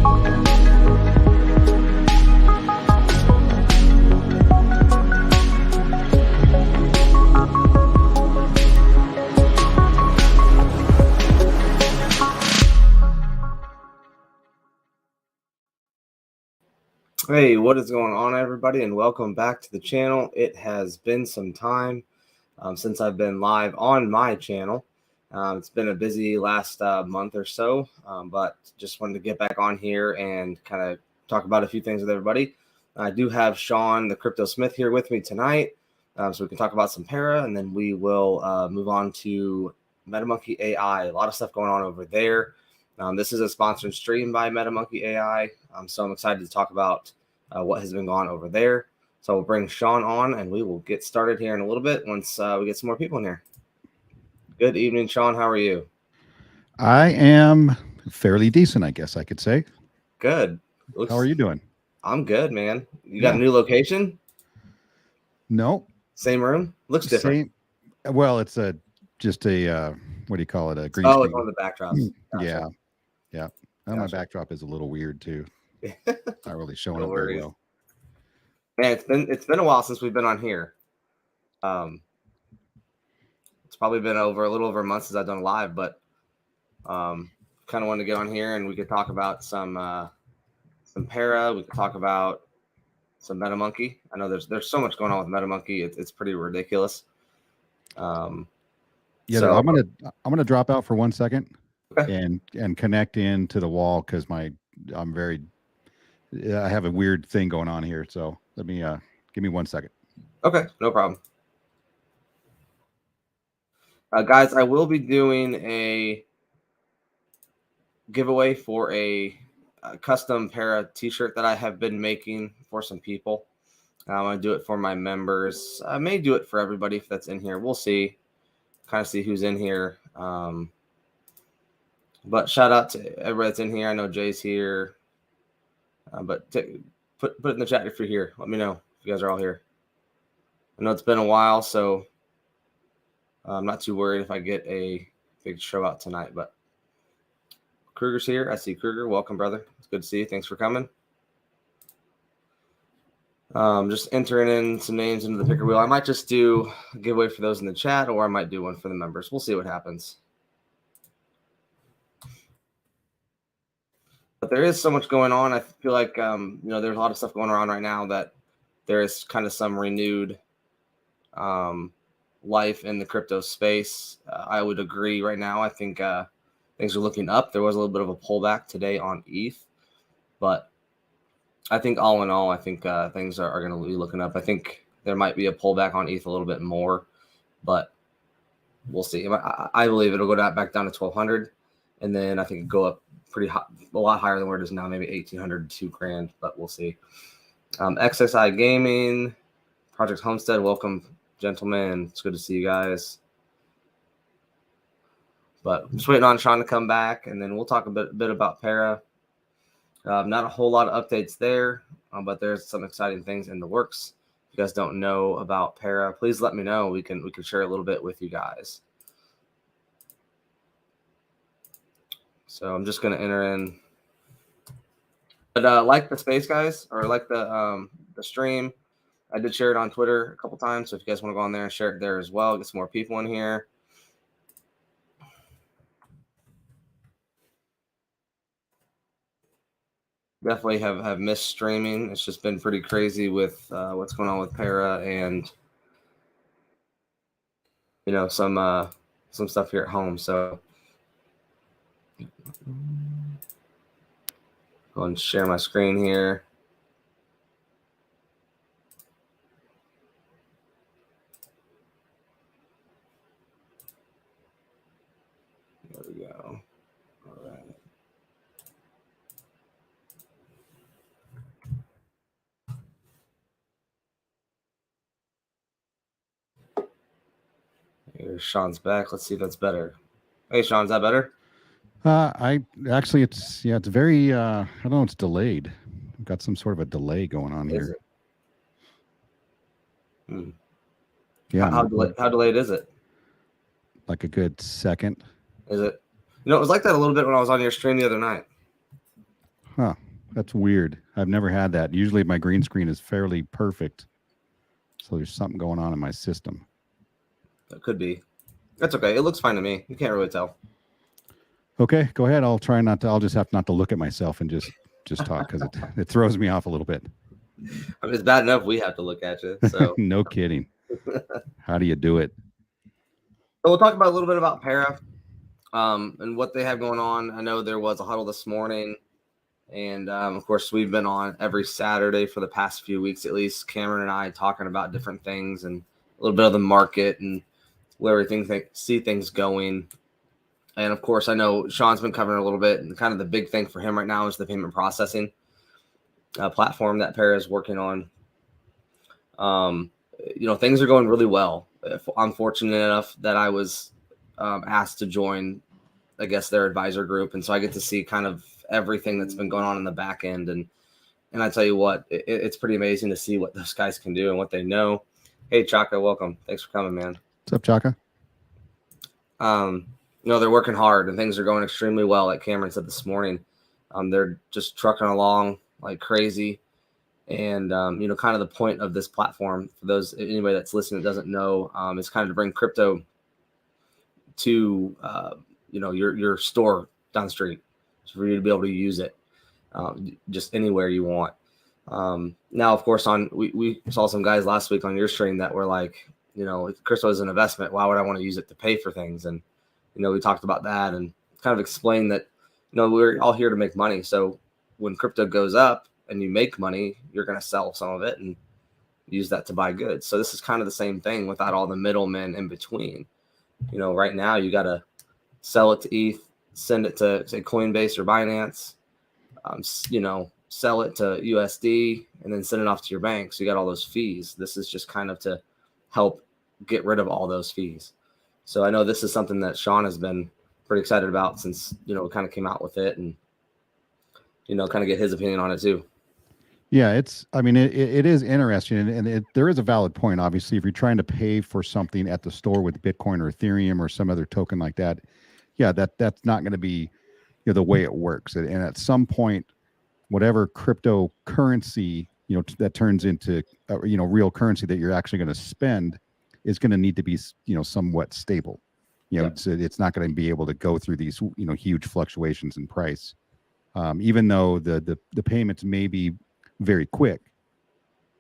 Hey, what is going on, everybody, and welcome back to the channel. It has been some time since I've been live on my channel. It's been a busy last month or so, but just wanted to get back on here and kind of talk about a few things with everybody. I do have Sean, the Cryptosmith, here with me tonight, so we can talk about some para, and then we will move on to MetaMonkey AI. A lot of stuff going on over there. This is a sponsored stream by MetaMonkey AI, so I'm excited to talk about what has been going on over there. So we'll bring Sean on, and we will get started here in a little bit once we get some more people in here. Good evening, Sean. How are you? I am fairly decent, I guess I could say. Good. How are you doing? I'm good, man. You got a new location? No. Same room? Looks different. Well, it's just a what do you call it? A green screen. It's one of the backdrops. Gotcha. Yeah. Gotcha. My backdrop is a little weird too. Not really showing up very well. Man, it's been a while since we've been on here. It's probably been a little over a month since I've done live, but kind of wanted to get on here and we could talk about some para. We could talk about some MetaMonkey. I know there's so much going on with MetaMonkey. It's pretty ridiculous. So I'm gonna drop out for 1 second. Okay. And connect into the wall because I have a weird thing going on here. So let me give me 1 second. Okay, no problem. Guys, I will be doing a giveaway for a custom para t-shirt that I have been making for some people. I'm going to do it for my members. I may do it for everybody if that's in here. We'll see. Kind of see who's in here. But shout out to everybody that's in here. I know Jay's here. But put it in the chat if you're here. Let me know if you guys are all here. I know it's been a while, so I'm not too worried if I get a big show out tonight. But Kruger's here. I see Kruger. Welcome, brother. It's good to see you. Thanks for coming. Just entering in some names into the picker wheel. I might just do a giveaway for those in the chat, or I might do one for the members. We'll see what happens. But there is so much going on. I feel like, there's a lot of stuff going around right now that there is kind of some renewed life in the crypto space. I would agree right now. I think things are looking up. There was a little bit of a pullback today on ETH, but I think all in all, I think things are going to be looking up. I think there might be a pullback on ETH a little bit more, but we'll see. I believe it'll go back down to 1,200, and then I think it'll go up pretty high, a lot higher than where it is now, maybe 1,800 to $2,000, but we'll see. XSI Gaming, Project Homestead, welcome, gentlemen. It's good to see you guys. But I'm just waiting on Sean to come back, and then we'll talk a bit about para. Not a whole lot of updates there, but there's some exciting things in the works. If you guys don't know about para, please let me know. We can share a little bit with you guys. So I'm just going to enter in. But like the space, guys, or like the stream, I did share it on Twitter a couple times. So if you guys want to go on there and share it there as well, get some more people in here. Definitely have missed streaming. It's just been pretty crazy with what's going on with para and some stuff here at home. So go and share my screen here. There we go. All right. Here's Sean's back. Let's see if that's better. Hey, Sean, is that better? It's very I don't know, it's delayed. I've got some sort of a delay going on here. Yeah. How delayed is it? Like a good second. Is it? It was like that a little bit when I was on your stream the other night. Huh. That's weird. I've never had that. Usually my green screen is fairly perfect. So there's something going on in my system. It could be. That's okay. It looks fine to me. You can't really tell. Okay, go ahead. I'll try not to. I'll just have not to look at myself and just talk because it throws me off a little bit. I mean, it's bad enough we have to look at you. So no kidding. How do you do it? So we'll talk about a little bit about Para and what they have going on. I know there was a huddle this morning, and of course we've been on every Saturday for the past few weeks at least. Cameron and I talking about different things and a little bit of the market and where we see things going. And of course, I know Sean's been covering a little bit, and kind of the big thing for him right now is the payment processing platform that Para is working on. Things are going really well. I'm fortunate enough that I was asked to join, I guess, their advisor group, and so I get to see kind of everything that's been going on in the back end. And I tell you what, it's pretty amazing to see what those guys can do and what they know. Hey, Chaka, welcome. Thanks for coming, man. What's up, Chaka? They're working hard and things are going extremely well. Like Cameron said this morning, they're just trucking along like crazy. And, kind of the point of this platform for anybody that's listening that doesn't know, is kind of to bring crypto to, your store down the street for you to be able to use it just anywhere you want. Now, of course, we saw some guys last week on your stream that were like, if crypto is an investment, why would I want to use it to pay for things? And, we talked about that and kind of explained that, we're all here to make money. So when crypto goes up and you make money, you're going to sell some of it and use that to buy goods. So this is kind of the same thing without all the middlemen in between. Right now you got to sell it to ETH, send it to, say, Coinbase or Binance, sell it to USD, and then send it off to your bank. So you got all those fees. This is just kind of to help get rid of all those fees. So I know this is something that Sean has been pretty excited about since, we kind of came out with it and, kind of get his opinion on it too. Yeah, it is interesting. And there is a valid point. Obviously, if you're trying to pay for something at the store with Bitcoin or Ethereum or some other token like that, yeah, that's not going to be the way it works. And at some point, whatever cryptocurrency, that turns into, real currency that you're actually going to spend is going to need to be, somewhat stable. It's not going to be able to go through these, huge fluctuations in price. Even though the payments may be very quick,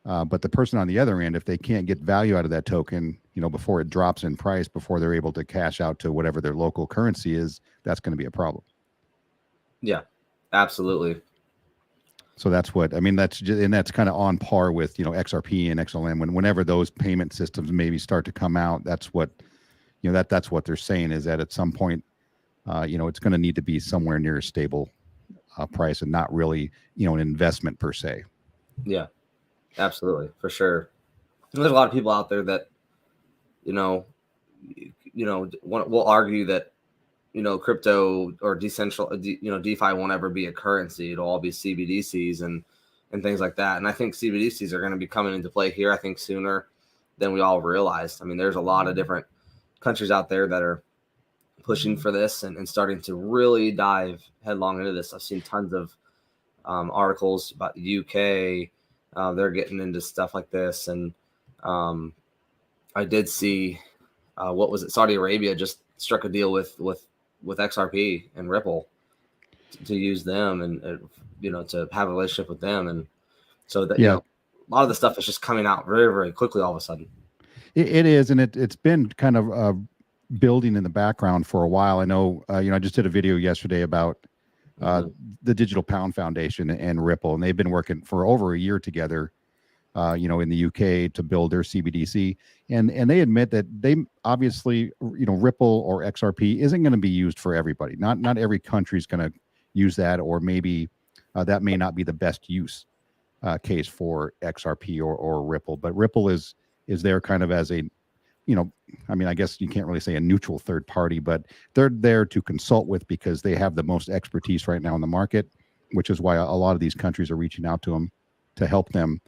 but the person on the other end, if they can't get value out of that token, before it drops in price, before they're able to cash out to whatever their local currency is, that's going to be a problem. Yeah, absolutely. So that's that's kind of on par with, XRP and XLM. Whenever those payment systems maybe start to come out, that's what, that's what they're saying is that at some point, it's going to need to be somewhere near a stable price and not really, an investment per se. Yeah, absolutely. For sure. There's a lot of people out there that, will argue that, crypto or DeFi won't ever be a currency. It'll all be CBDCs and things like that. And I think CBDCs are going to be coming into play here, I think, sooner than we all realized. I mean, there's a lot of different countries out there that are pushing for this and starting to really dive headlong into this. I've seen tons of articles about the UK. They're getting into stuff like this. And I did see, Saudi Arabia just struck a deal with XRP and Ripple to use them and, to have a relationship with them. And so that, a lot of the stuff is just coming out very, very quickly all of a sudden. It is. And it's been kind of building in the background for a while. I know, I just did a video yesterday about the Digital Pound Foundation and Ripple, and they've been working for over a year together, in the UK to build their CBDC. And they admit that they obviously, Ripple or XRP isn't going to be used for everybody. Not every country is going to use that, or maybe that may not be the best use case for XRP or Ripple. But Ripple is there kind of as a, I guess you can't really say a neutral third party, but they're there to consult with because they have the most expertise right now in the market, which is why a lot of these countries are reaching out to them to help them,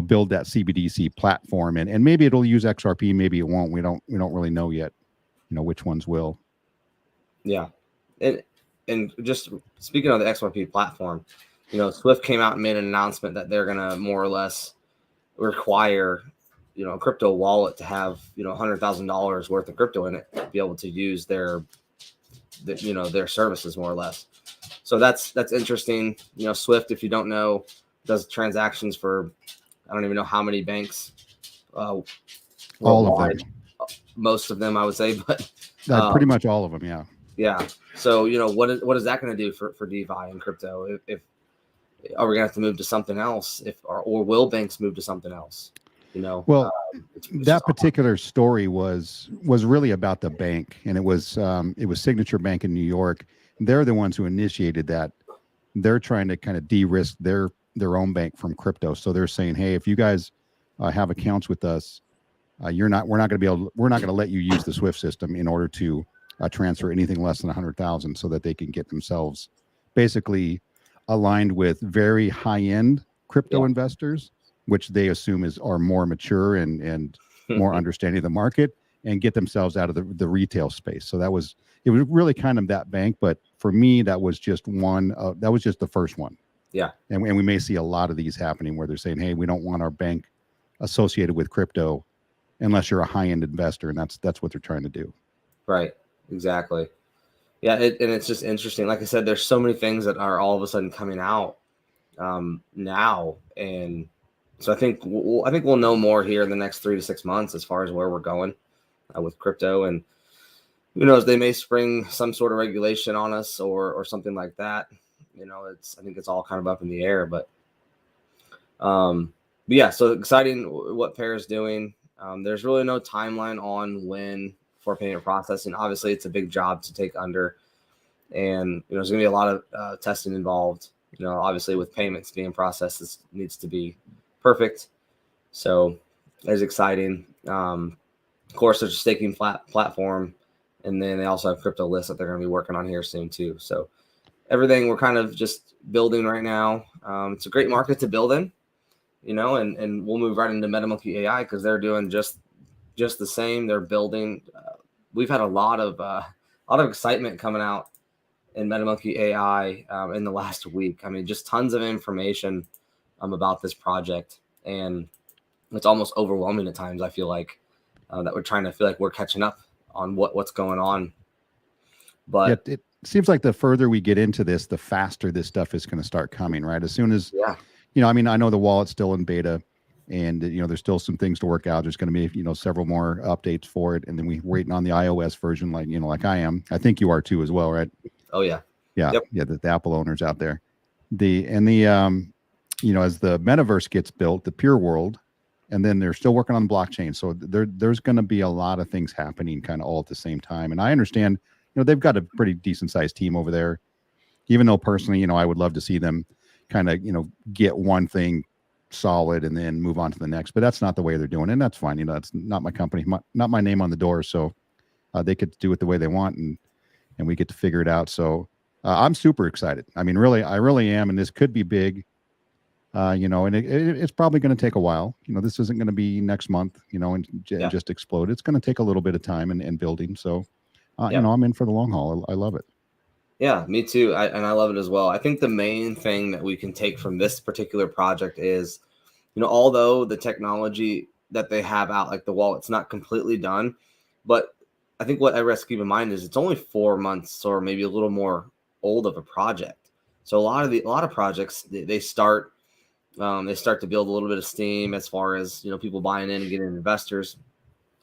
build that CBDC platform. And maybe it'll use XRP, maybe it won't. We don't really know yet, which ones will. Yeah. And and just speaking of the XRP platform, you know, Swift came out and made an announcement that they're going to more or less require, you know, a crypto wallet to have, you know, $100,000 worth of crypto in it to be able to use their you know, their services more or less. So that's interesting. You know, Swift, if you don't know, does transactions for I don't even know how many banks All of worldwide. them. Most of them, I would say, but Pretty much all of them. Yeah. yeah. So you know, what is that going to do for DeFi and crypto? If are we going to have to move to something else? Or will banks move to something else? You know, Well, it's that particular story was really about the bank, and it was Signature Bank in New York. They're the ones who initiated that. They're trying to kind of de-risk their own bank from crypto. So they're saying, hey, if you guys have accounts with us, we're not going to let you use the Swift system in order to transfer anything less than 100,000, so that they can get themselves basically aligned with very high-end crypto investors, which they assume are more mature and more understanding of the market, and get themselves out of the retail space. So it was really kind of that bank. But for me, that was just that was just the first one. Yeah. And we may see a lot of these happening where they're saying, hey, we don't want our bank associated with crypto unless you're a high-end investor. And that's what they're trying to do. Right. Exactly. Yeah. And it's just interesting. Like I said, there's so many things that are all of a sudden coming out now. And so I think we'll know more here in the next 3 to 6 months as far as where we're going with crypto. And who knows, they may spring some sort of regulation on us or something like that. You know, I think it's all kind of up in the air, but yeah, so exciting what Pair is doing. There's really no timeline on when for payment processing. Obviously, it's a big job to take under, and you know, there's going to be a lot of testing involved. You know, obviously with payments being processed, this needs to be perfect. So it's exciting. Of course, there's a staking platform, and then they also have crypto lists that they're going to be working on here soon too. So everything we're kind of just building right now. It's a great market to build in, you know, and we'll move right into MetaMonkey AI because they're doing just the same. They're building. We've had a lot of excitement coming out in MetaMonkey AI in the last week. I mean, just tons of information about this project, and it's almost overwhelming at times. I feel like that we're trying to feel like we're catching up on what's going on. But it seems like the further we get into this, the faster this stuff is going to start coming, right? As soon as, you know, I mean, I know the wallet's still in beta, and, you know, there's still some things to work out. There's going to be, you know, several more updates for it. And then we're waiting on the iOS version, like, you know, like I am. I think you are too as well, right? Oh, yeah. Yeah. Yep. Yeah. The Apple owners out there. You know, as the metaverse gets built, the pure world, and then they're still working on blockchain. So there's going to be a lot of things happening kind of all at the same time. And I understand, you know, they've got a pretty decent sized team over there, even though personally, you know, I would love to see them kind of, you know, get one thing solid and then move on to the next, but that's not the way they're doing it. And that's fine. You know, that's not my company, not my name on the door. So they could do it the way they want, and we get to figure it out. So I'm super excited. I mean, I really am. And this could be big. You know, and it's probably going to take a while. You know, this isn't going to be next month, you know, and just explode. It's going to take a little bit of time and building. So, you know, I'm in for the long haul. I love it. Yeah, me too. And I love it as well. I think the main thing that we can take from this particular project is, you know, although the technology that they have out, like the wallet's not completely done, but I think what everyone has to keep in mind is it's only 4 months or maybe a little more old of a project. So a lot of projects, they start to build a little bit of steam as far as, you know, people buying in and getting investors,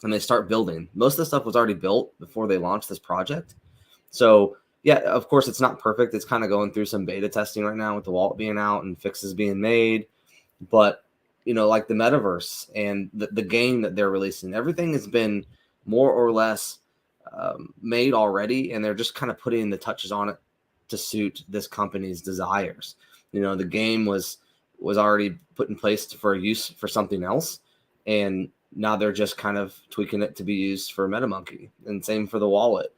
and they start building. Most of the stuff was already built before they launched this project. So yeah, of course it's not perfect. It's kind of going through some beta testing right now with the wallet being out and fixes being made. But, you know, like the metaverse and the game that they're releasing, everything has been more or less made already, and they're just kind of putting the touches on it to suit this company's desires. You know, the game was already put in place for use for something else, and now they're just kind of tweaking it to be used for MetaMonkey, and same for the wallet.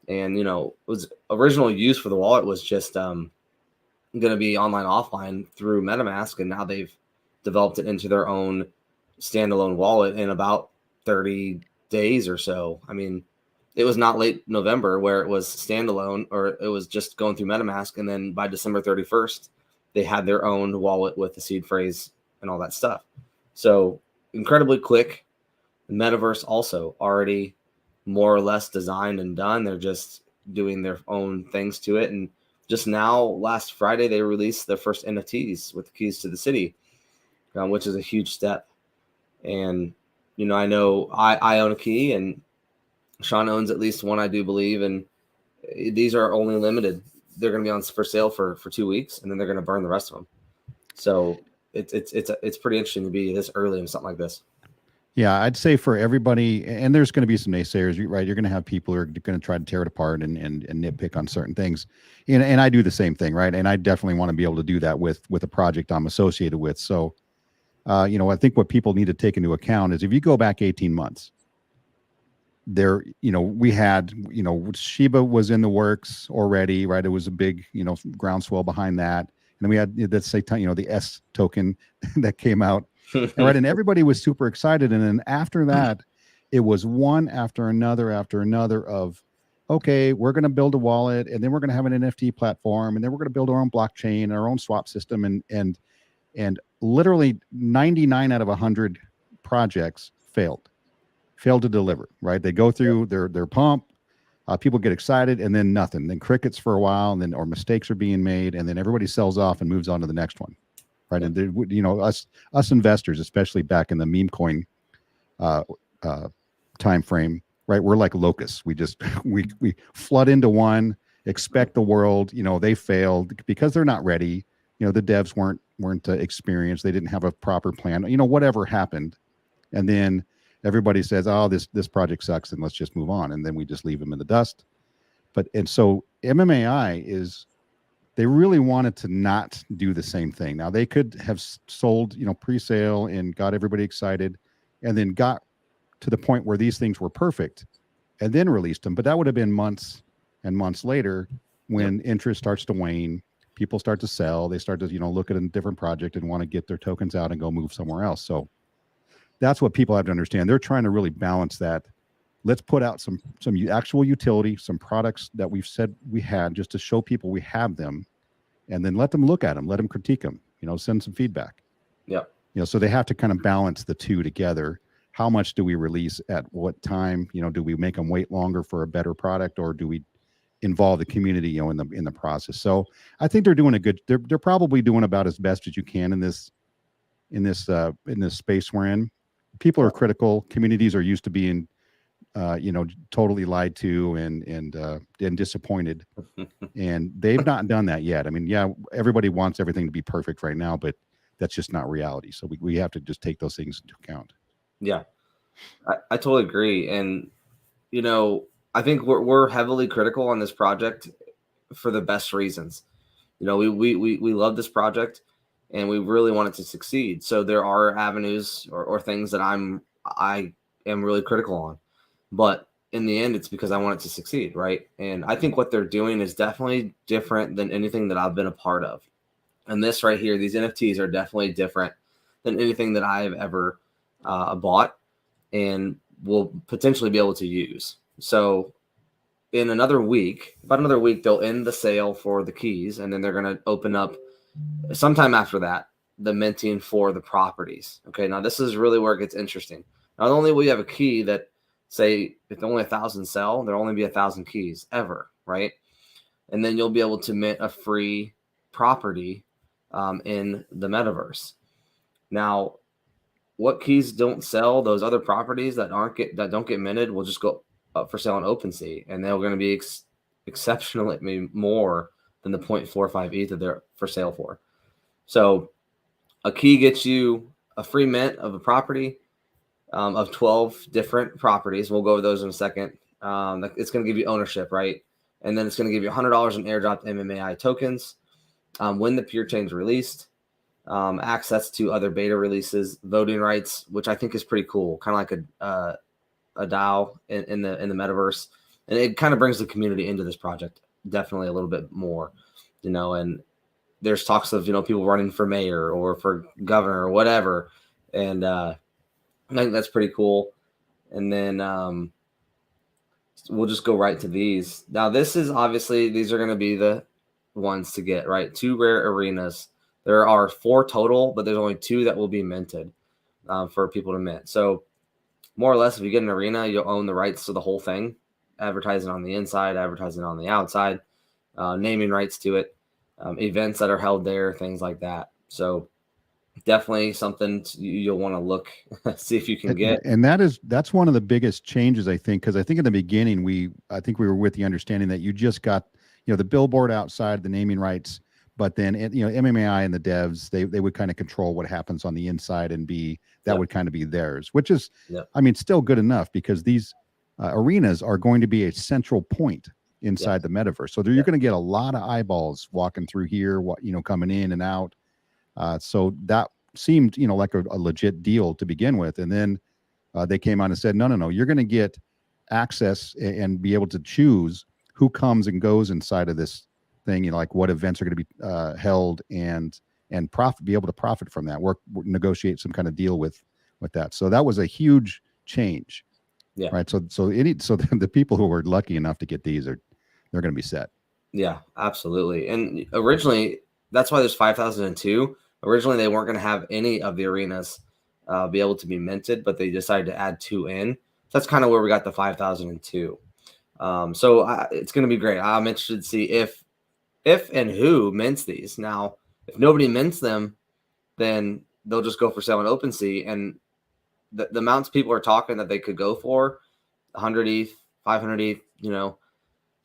And, you know, it was original use for the wallet was just going to be online, offline through MetaMask, and now they've developed it into their own standalone wallet in about 30 days or so. I mean, it was not late November where it was standalone or it was just going through MetaMask. And then by December 31st, they had their own wallet with the seed phrase and all that stuff. So incredibly quick. The metaverse also already more or less designed and done. They're just doing their own things to it. And just now, last Friday, they released their first NFTs with the keys to the city, which is a huge step. And, you know I own a key, and Sean owns at least one, I do believe. And these are only limited. They're going to be on for sale for 2 weeks, and then they're going to burn the rest of them. So it's pretty interesting to be this early in something like this. Yeah, I'd say for everybody, and there's going to be some naysayers, right? You're going to have people who are going to try to tear it apart and nitpick on certain things. And I do the same thing, right? And I definitely want to be able to do that with a project I'm associated with. So, you know, I think what people need to take into account is if you go back 18 months, there, you know, we had, you know, Shiba was in the works already, right? It was a big, you know, groundswell behind that. And then we had, let's say, you know, the S token that came out. Right, and everybody was super excited, and then after that, it was one after another of, okay, we're going to build a wallet, and then we're going to have an NFT platform, and then we're going to build our own blockchain, our own swap system, and literally 99 out of 100 projects failed to deliver. Right, they go through their pump, people get excited, and then nothing, then crickets for a while, and then or mistakes are being made, and then everybody sells off and moves on to the next one. Right. And you know, us investors, especially back in the meme coin time frame, right? We're like locusts. We just we flood into one, expect the world, you know, they failed because they're not ready. You know, the devs weren't experienced. They didn't have a proper plan, you know, whatever happened. And then everybody says, oh, this project sucks, and let's just move on. And then we just leave them in the dust. And so MMAI is, they really wanted to not do the same thing. Now they could have sold, you know, pre-sale and got everybody excited, and then got to the point where these things were perfect, and then released them. But that would have been months and months later, when interest starts to wane, people start to sell, they start to, you know, look at a different project and want to get their tokens out and go move somewhere else. So that's what people have to understand. They're trying to really balance that. Let's put out some actual utility, some products that we've said we had, just to show people we have them, and then let them look at them, let them critique them, you know, send some feedback. Yeah. You know, so they have to kind of balance the two together. How much do we release at what time? You know, do we make them wait longer for a better product, or do we involve the community, you know, in the process? So I think they're doing a good. They're probably doing about as best as you can in this space we're in. People are critical. Communities are used to being, you know, totally lied to and disappointed, and they've not done that yet. I mean, yeah, everybody wants everything to be perfect right now, but that's just not reality. So we have to just take those things into account. Yeah, I totally agree. And, you know, I think we're heavily critical on this project for the best reasons. You know, we love this project, and we really want it to succeed. So there are avenues or things that I am really critical on. But in the end, it's because I want it to succeed, right? And I think what they're doing is definitely different than anything that I've been a part of. And this right here, these NFTs are definitely different than anything that I've ever bought and will potentially be able to use. So in about another week, they'll end the sale for the keys, and then they're going to open up sometime after that the minting for the properties. Okay, now this is really where it gets interesting. Not only will you have a key that, say, if only 1,000 sell, there'll only be 1,000 keys ever, right? And then you'll be able to mint a free property in the metaverse. Now, what keys don't sell? Those other properties that don't get minted will just go up for sale on OpenSea, and they're going to be exceptionally more than the 0.45 ETH that they're for sale for. So, a key gets you a free mint of a property. Of 12 different properties. We'll go over those in a second. It's going to give you ownership, right? And then it's going to give you $100 in airdropped MMAI tokens when the pure chain is released, access to other beta releases, voting rights, which I think is pretty cool, kind of like a DAO in the metaverse. And it kind of brings the community into this project definitely a little bit more, you know, and there's talks of, you know, people running for mayor or for governor or whatever. And I think that's pretty cool. And then we'll just go right to these. Now, this is obviously, these are going to be the ones to get, right? 2 rare arenas. There are 4 total, but there's only 2 that will be minted for people to mint. So more or less, if you get an arena, you'll own the rights to the whole thing, advertising on the inside, advertising on the outside, naming rights to it, events that are held there, things like that. So definitely something you'll want to look, see if you can get. And that's one of the biggest changes, I think, because I think in the beginning I think we were with the understanding that you just got, the billboard outside, the naming rights, but then MMAI and the devs, they would kind of control what happens on the inside and that would kind of be theirs, which is, I mean, still good enough, because these arenas are going to be a central point inside the metaverse. So you're going to get a lot of eyeballs walking through here, coming in and out. So that seemed, like a legit deal to begin with. And then they came out and said, no, you're going to get access and be able to choose who comes and goes inside of this thing, like what events are going to be held and be able to profit from that, negotiate some kind of deal with that. So that was a huge change. Yeah. Right. So the people who were lucky enough to get these they're going to be set. Yeah, absolutely. And originally, that's why there's 5,002. Originally, they weren't going to have any of the arenas be able to be minted, but they decided to add 2 in. So that's kind of where we got the 5,002. So it's going to be great. I'm interested to see if and who mints these. Now, if nobody mints them, then they'll just go for sale on OpenSea. And the amounts people are talking that they could go for, 100 ETH, 500 ETH,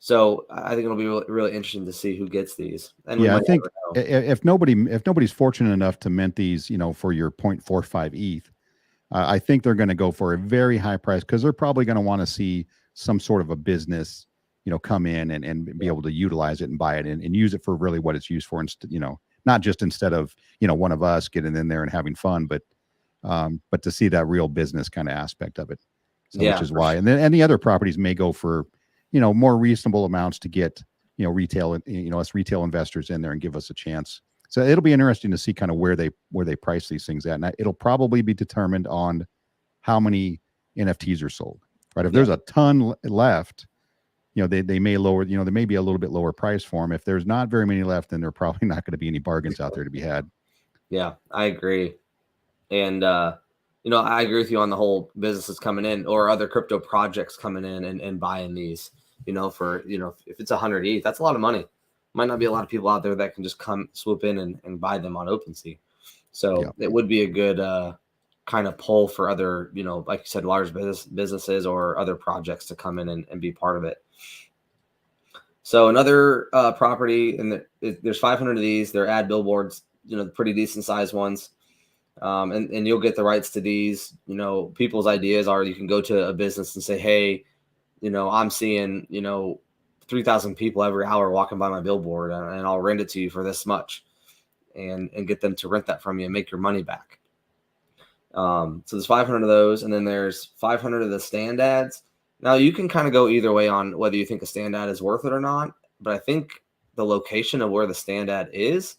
So I think it'll be really, really interesting to see who gets these. And I think if nobody's fortunate enough to mint these, for your 0.45 ETH, I think they're going to go for a very high price, because they're probably going to want to see some sort of a business, come in and be able to utilize it and buy it and use it for really what it's used for. Not just instead of, one of us getting in there and having fun, but to see that real business kind of aspect of it. So, which is why, and then the other properties may go for, more reasonable amounts to get, retail, us retail investors in there and give us a chance. So it'll be interesting to see kind of where they price these things at. And it'll probably be determined on how many NFTs are sold, right? If there's a ton left, they may lower, there may be a little bit lower price for them. If there's not very many left, then there are probably not going to be any bargains out there to be had. Yeah, I agree. And, I agree with you on the whole businesses coming in or other crypto projects coming in and buying these, for, if it's 100 ETH, that's a lot of money. Might not be a lot of people out there that can just come swoop in and buy them on OpenSea. So it would be a good kind of pull for other, like you said, large businesses or other projects to come in and be part of it. So another property, and there's 500 of these. They're ad billboards, pretty decent sized ones. And you'll get the rights to these. People's ideas are you can go to a business and say, hey, I'm seeing, 3,000 people every hour walking by my billboard, and I'll rent it to you for this much, and get them to rent that from you and make your money back. So there's 500 of those, and then there's 500 of the stand ads. Now you can kind of go either way on whether you think a stand ad is worth it or not, but I think the location of where the stand ad is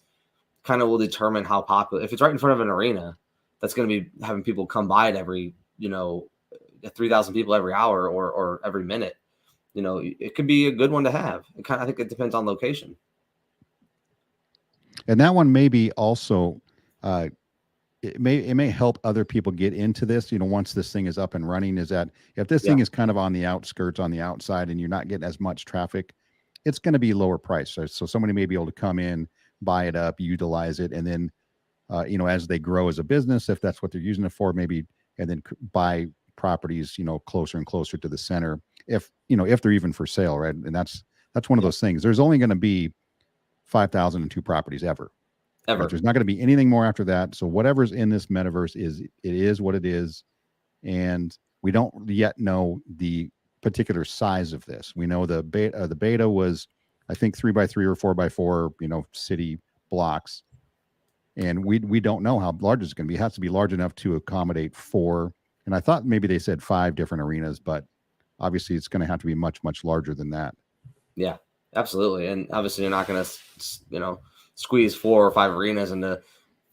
kind of will determine how popular. If it's right in front of an arena, that's going to be having people come by it every, 3,000 people every hour or every minute. It could be a good one to have. I think it depends on location. And that one may be also, it may help other people get into this, once this thing is up and running, is that if this thing is kind of on the outskirts, on the outside, and you're not getting as much traffic, it's going to be lower price. So somebody may be able to come in, buy it up, utilize it, and then, as they grow as a business, if that's what they're using it for, maybe, and then buy properties, closer and closer to the center, if they're even for sale, right? And that's one of those things. There's only going to be 5,002 properties ever. Right? There's not going to be anything more after that. So whatever's in this metaverse is what it is, and we don't yet know the particular size of this. We know the beta was, I think, 3x3 or 4x4, city blocks. And we don't know how large it's going to be. It has to be large enough to accommodate 4. And I thought maybe they said 5 different arenas, but obviously it's going to have to be much, much larger than that. Yeah, absolutely. And obviously you're not going to, squeeze 4 or 5 arenas into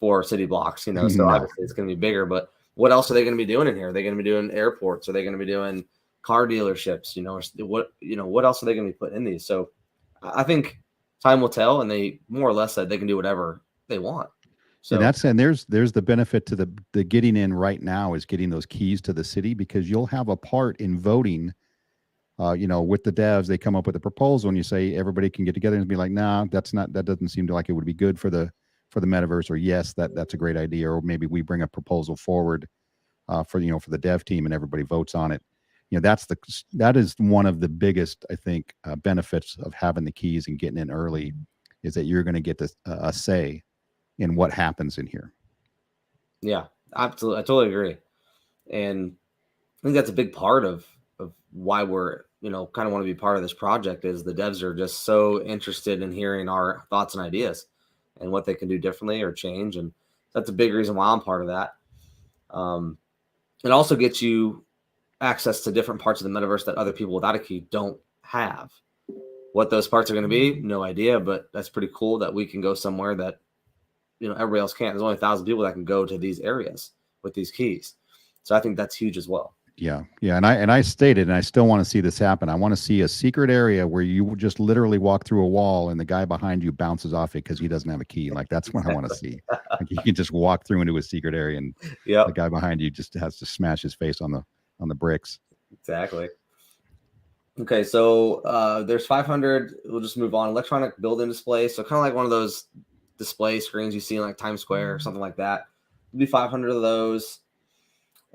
4 city blocks, so obviously it's going to be bigger. But what else are they going to be doing in here? Are they going to be doing airports? Are they going to be doing, car dealerships, what else are they going to be putting in these? So I think time will tell, and they more or less said they can do whatever they want. So and there's the benefit to the getting in right now is getting those keys to the city, because you'll have a part in voting. With the devs, they come up with a proposal, and you say everybody can get together and be like, nah, that doesn't seem like it would be good for the metaverse, or yes, that's a great idea, or maybe we bring a proposal forward for the dev team, and everybody votes on it. That is one of the biggest, I think, benefits of having the keys and getting in early, is that you're going to get a say in what happens in here. Yeah, absolutely. I totally agree. And I think that's a big part of why we're, kind of want to be part of this project, is the devs are just so interested in hearing our thoughts and ideas and what they can do differently or change. And that's a big reason why I'm part of that. It also gets you access to different parts of the metaverse that other people without a key don't have. What those parts are going to be, no idea, but that's pretty cool that we can go somewhere that, everybody else can't. There's only 1,000 people that can go to these areas with these keys. So I think that's huge as well. Yeah. And I stated, and I still want to see this happen, I want to see a secret area where you just literally walk through a wall and the guy behind you bounces off it because he doesn't have a key. Like, that's what I want to see. Like, you can just walk through into a secret area, and the guy behind you just has to smash his face on the bricks. Exactly. Okay, so there's 500. We'll just move on. Electronic building display. So kind of like one of those display screens you see in like Times Square or something like that. There'll be 500 of those.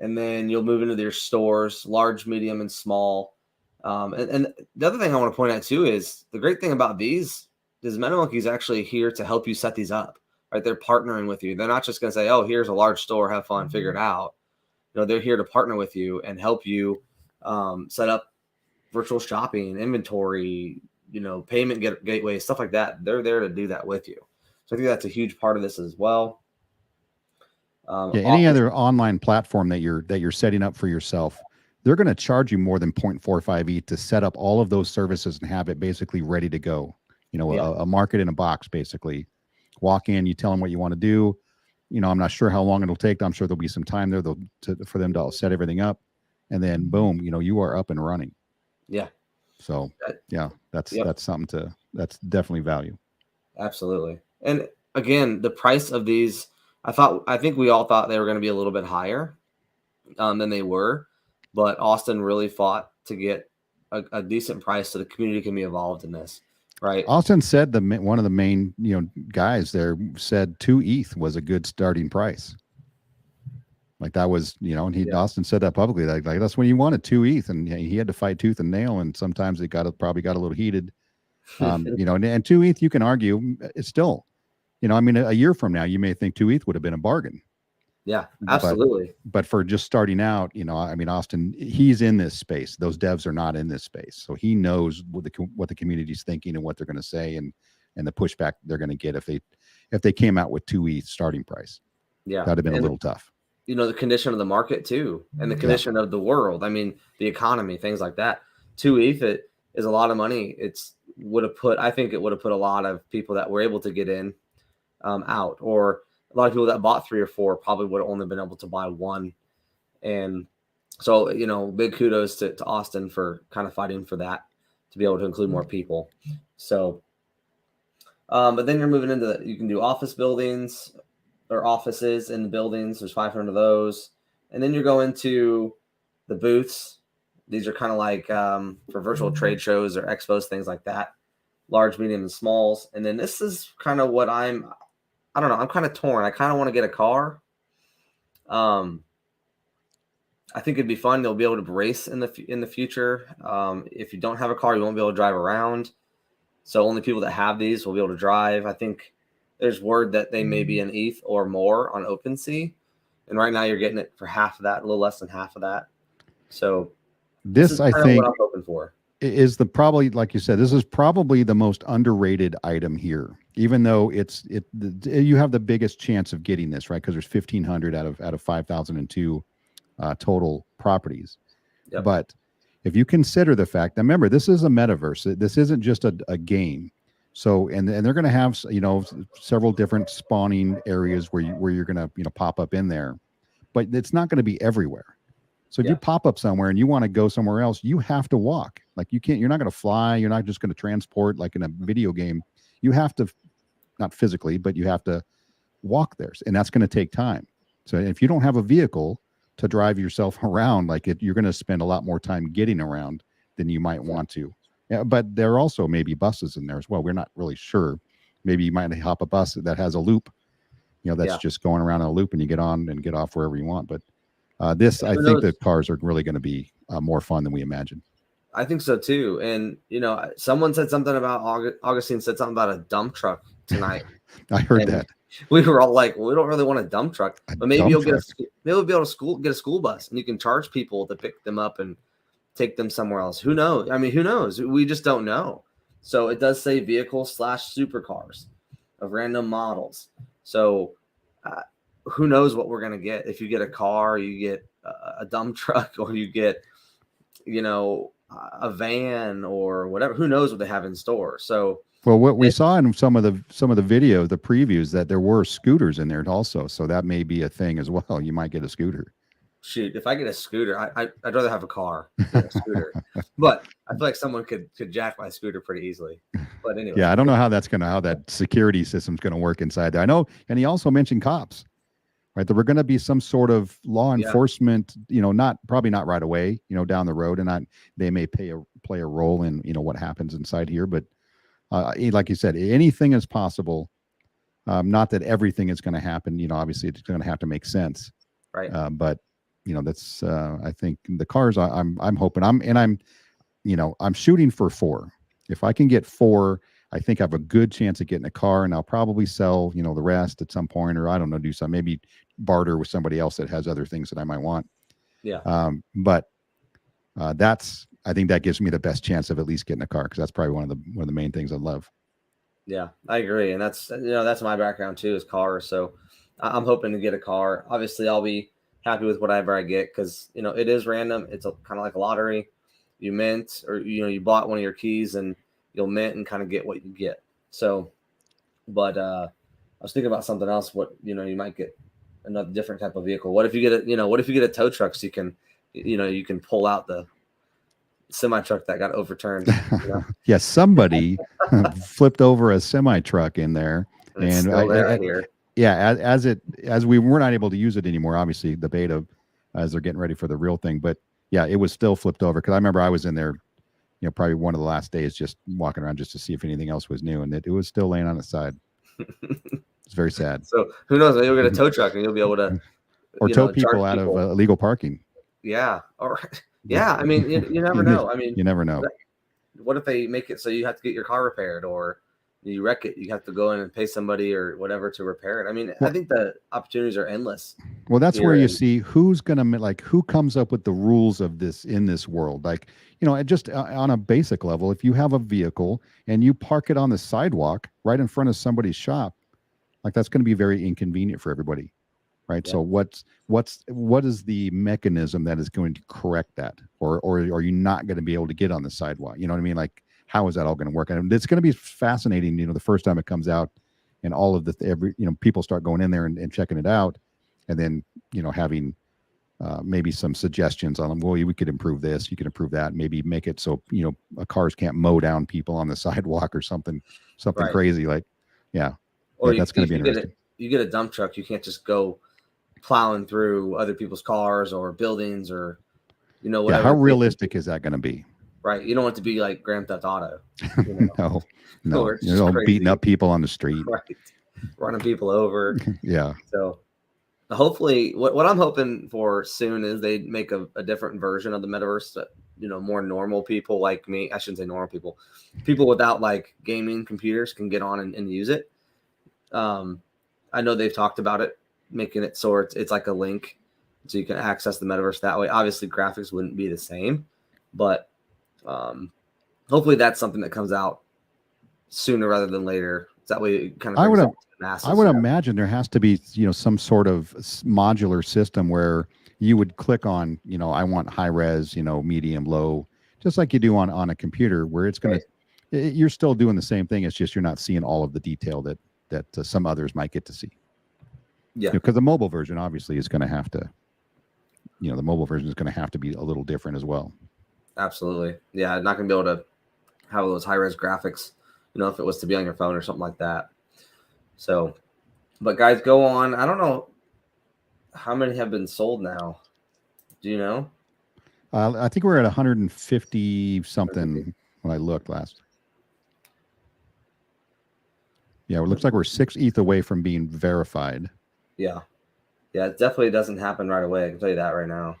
And then you'll move into their stores, large, medium, and small. And the other thing I want to point out too is the great thing about these is MetaMonkey is actually here to help you set these up. Right? They're partnering with you. They're not just going to say, "Oh, here's a large store, have fun, figure it out." They're here to partner with you and help you set up virtual shopping, inventory, payment gateways, stuff like that. They're there to do that with you. So I think that's a huge part of this as well. Any other online platform that you're setting up for yourself, they're going to charge you more than 0.45 ETH to set up all of those services and have it basically ready to go. A market in a box, basically. Walk in, you tell them what you want to do. I'm not sure how long it'll take. I'm sure there'll be some time there for them to set everything up, and then boom, you are up and running. Yeah. So that's something that's definitely value. Absolutely. And again, the price of these, I think we all thought they were going to be a little bit higher than they were, but Austin really fought to get a decent price so the community can be involved in this. Right. Austin said one of the main guys there said 2 ETH was a good starting price. Like, that was and Austin said that publicly. Like that's when you wanted 2 ETH, and he had to fight tooth and nail, and sometimes it probably got a little heated. And 2 ETH, you can argue, it's still, a year from now you may think 2 ETH would have been a bargain. Yeah, absolutely. But for just starting out, Austin, he's in this space. Those devs are not in this space. So he knows what the community's thinking and what they're going to say, and the pushback they're going to get if they came out with 2 ETH starting price. Yeah. That'd have been a little tough. The condition of the market too, and the condition of the world. I mean, the economy, things like that. 2 ETH, it is a lot of money. I think it would have put a lot of people that were able to get in out, or a lot of people that bought 3 or 4 probably would have only been able to buy 1. And so, big kudos to Austin for kind of fighting for that, to be able to include more people. So, but then you're moving into you can do office buildings or offices in the buildings. There's 500 of those. And then you're going to the booths. These are kind of like for virtual trade shows or expos, things like that. Large, medium, and smalls. And then this is kind of what I don't know. I'm kind of torn. I kind of want to get a car. I think it'd be fun. They'll be able to race in the future. If you don't have a car, you won't be able to drive around. So only people that have these will be able to drive. I think there's word that they may be an ETH or more on OpenSea. And right now you're getting it for half of that, a little less than half of that. So this I think what I'm hoping for is probably, like you said, this is probably the most underrated item here, even though you have the biggest chance of getting this, right? Because there's 1,500 out of 5,002 total properties. Yep. But if you consider the fact that, remember, this is a metaverse. This isn't just a game. So, and they're going to have, several different spawning areas where you're going to, pop up in there, but it's not going to be everywhere. So if you pop up somewhere and you want to go somewhere else, you have to walk. Like you're not going to fly. You're not just going to transport like in a video game. You have to, not physically, but you have to walk there. And that's going to take time. So if you don't have a vehicle to drive yourself around, you're going to spend a lot more time getting around than you might want to. Yeah, but there are also maybe buses in there as well. We're not really sure. Maybe you might hop a bus that has a loop, that's just going around in a loop and you get on and get off wherever you want. But I think the cars are really going to be more fun than we imagined. I think so too. And, someone said something about Augustine said something about a dump truck tonight. I heard that. We were all like, well, we don't really want a dump truck, but maybe you'll get maybe we'll be able to get a school bus and you can charge people to pick them up and take them somewhere else. Who knows? I mean, who knows? We just don't know. So it does say vehicles / supercars of random models. So who knows what we're going to get? If you get a car, you get a dump truck, or you get, a van or whatever. Who knows what they have in store? So, well, what we saw in some of the video, the previews, that there were scooters in there also. So that may be a thing as well. You might get a scooter. Shoot, if I get a scooter, I'd rather have a car than a scooter. But I feel like someone could jack my scooter pretty easily. But anyway. Yeah, I don't know how that security system's gonna work inside there. I know, and he also mentioned cops, right? There were gonna be some sort of law enforcement, probably not right away, down the road, and they may play a role in what happens inside here. But like you said, anything is possible. Not that everything is going to happen. Obviously, it's going to have to make sense. Right. But that's I think the cars. I'm hoping I'm shooting for 4. If I can get 4, I think I have a good chance of getting a car, and I'll probably sell the rest at some point, or I don't know, do some, maybe barter with somebody else that has other things that I might want. Yeah. But I think that gives me the best chance of at least getting a car, because that's probably one of the main things I love. Yeah, I agree, and that's my background too, is cars. So I'm hoping to get a car. Obviously, I'll be happy with whatever I get, because it is random. It's kind of like a lottery. You mint, or you bought one of your keys, and you'll mint and kind of get what you get. So, but I was thinking about something else. What you might get another different type of vehicle. What if you get a tow truck, so you can pull out the semi truck that got overturned. Yeah, somebody flipped over a semi truck in there, and as we were not able to use it anymore. Obviously, the beta, as they're getting ready for the real thing, but yeah, it was still flipped over, because I remember I was in there, probably one of the last days, just walking around just to see if anything else was new, and it was still laying on its side. It's very sad. So who knows? Maybe you'll get a tow truck and you'll be able to tow people out of illegal parking. Yeah. Or yeah. I mean, you never know. I mean, you never know. What if they make it so you have to get your car repaired, or you wreck it? You have to go in and pay somebody or whatever to repair it. I mean, I think the opportunities are endless. Well, that's where you see who's going to who comes up with the rules of this in this world. Just on a basic level, if you have a vehicle and you park it on the sidewalk right in front of somebody's shop, that's going to be very inconvenient for everybody. Right. Yeah. So what is the mechanism that is going to correct that? Or are you not going to be able to get on the sidewalk? You know what I mean? How is that all going to work? And it's going to be fascinating, the first time it comes out, and all of people start going in there and checking it out, and then, having maybe some suggestions on them. Well, we could improve this, you could improve that, maybe make it so, cars can't mow down people on the sidewalk or something right. Crazy. Or that's going to be interesting. You get a dump truck, you can't just go plowing through other people's cars or buildings, or whatever. Yeah, how realistic is that going to be? Right. You don't want it to be like Grand Theft Auto. No. Beating up people on the street. Right. Running people over. Yeah. So hopefully what I'm hoping for soon is they make a different version of the metaverse that, more normal people like me, I shouldn't say normal people without gaming computers can get on and use it. I know they've talked about it, making it so it's like a link so you can access the metaverse that way. Obviously graphics wouldn't be the same, but hopefully that's something that comes out sooner rather than later. That way it kind of I would imagine there has to be some sort of modular system where you would click on I want high res, medium, low, just like you do on a computer, where it's going to you're still doing the same thing. It's just you're not seeing all of the detail that some others might get to see. Yeah, because the mobile version obviously is going to have to the mobile version is going to have to be a little different as well. Absolutely. Yeah, not going to be able to have those high-res graphics, if it was to be on your phone or something like that. So, but guys, go on. I don't know how many have been sold now. Do you know? I think we're at 150 something when I looked last. Yeah, it looks like we're 6 ETH away from being verified. Yeah. Yeah, it definitely doesn't happen right away. I can tell you that right now.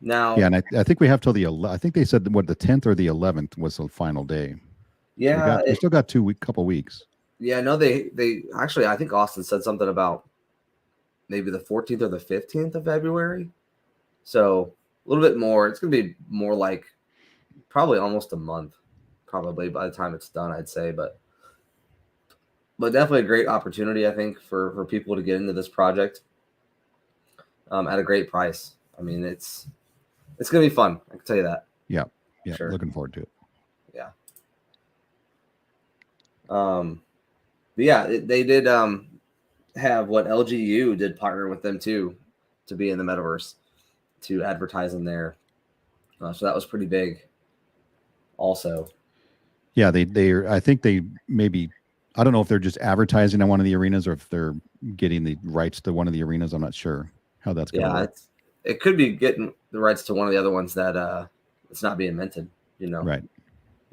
Now, yeah, and I think we have till I think they said the 10th or the 11th was the final day. Yeah, so we still got couple weeks. Yeah, no, they actually, I think Austin said something about maybe the 14th or the 15th of February. So a little bit more. It's going to be more like probably almost a month, probably by the time it's done, I'd say. But definitely a great opportunity, I think, for people to get into this project at a great price. I mean, it's going to be fun. I can tell you that. Yeah. Sure. Looking forward to it. Yeah. But yeah, they did have what LGU did partner with them too to be in the metaverse to advertise in there. So that was pretty big also. Yeah, I think they maybe, I don't know if they're just advertising on one of the arenas or if they're getting the rights to one of the arenas. I'm not sure how that's going to work. It could be getting the rights to one of the other ones that it's not being minted, Right.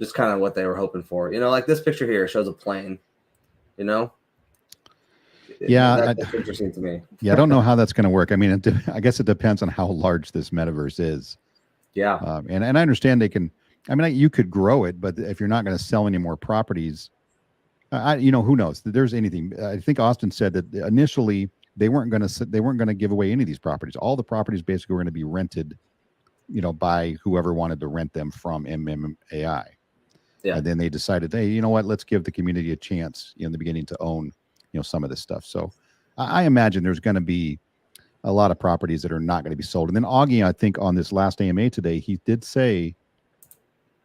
Just kind of what they were hoping for. Like this picture here shows a plane, Yeah, that's interesting to me. Yeah, I don't know how that's going to work. I mean, I guess it depends on how large this metaverse is. Yeah. And I understand they can, I mean, you could grow it, but if you're not going to sell any more properties, who knows? There's anything. I think Austin said that initially they weren't going to give away any of these properties. All the properties basically were going to be rented, by whoever wanted to rent them from MMAI. Yeah. And then they decided, hey, you know what? Let's give the community a chance in the beginning to own, some of this stuff. So I imagine there's going to be a lot of properties that are not going to be sold. And then Augie, I think on this last AMA today, he did say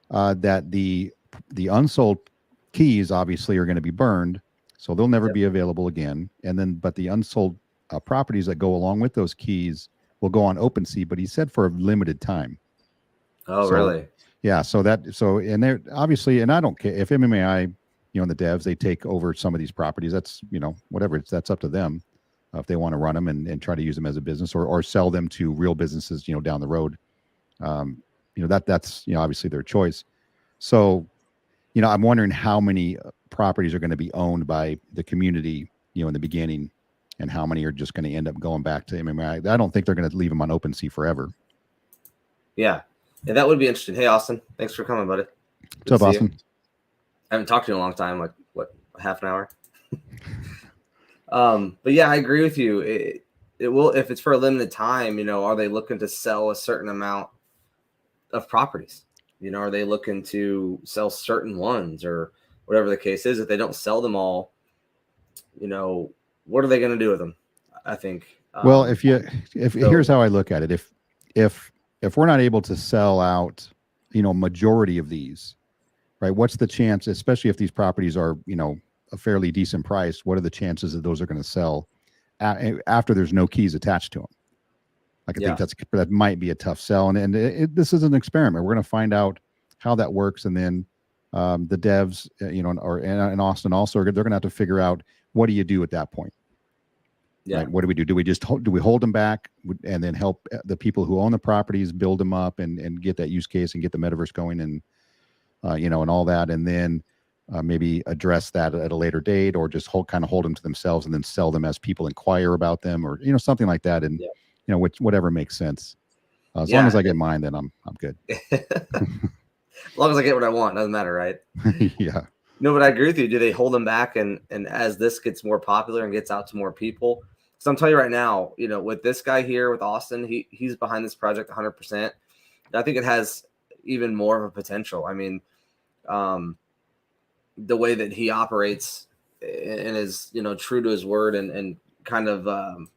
that the unsold keys obviously are going to be burned, so they'll never be available again. And then, but the unsold properties that go along with those keys will go on OpenSea, but he said for a limited time. Oh, really? Yeah. And they're obviously, and I don't care if MMAI, and the devs, they take over some of these properties. That's, whatever, that's up to them if they want to run them and try to use them as a business or sell them to real businesses, down the road. That's, obviously their choice. So, I'm wondering how many properties are going to be owned by the community, in the beginning, and how many are just going to end up going back to MMAI. I don't think they're going to leave them on OpenSea forever. Yeah. Yeah, that would be interesting. Hey, Austin, thanks for coming, buddy. What's up, Austin? I haven't talked to you in a long time, like what, half an hour? But yeah, I agree with you. It will, if it's for a limited time, are they looking to sell a certain amount of properties? Are they looking to sell certain ones or whatever the case is? If they don't sell them all, what are they going to do with them? I think. Well, here's how I look at it. If we're not able to sell out, majority of these, right? What's the chance, especially if these properties are, a fairly decent price, what are the chances that those are going to sell after there's no keys attached to them? I think that might be a tough sell. And this is an experiment. We're going to find out how that works. And then the devs, and Austin also, they're going to have to figure out, what do you do at that point? Yeah. Right? What do we do? Do we hold them back and then help the people who own the properties build them up and get that use case and get the metaverse going and, and all that. And then maybe address that at a later date, or just hold them to themselves and then sell them as people inquire about them, or, something like that. And, whatever makes sense. As long as I get mine, then I'm good. As long as I get what I want, doesn't matter, right? Yeah. No, but I agree with you. Do they hold them back? And as this gets more popular and gets out to more people, so I'm telling you right now, with this guy here, with Austin, he's behind this project 100%. I think it has even more of a potential. I mean, the way that he operates and is, true to his word and kind of,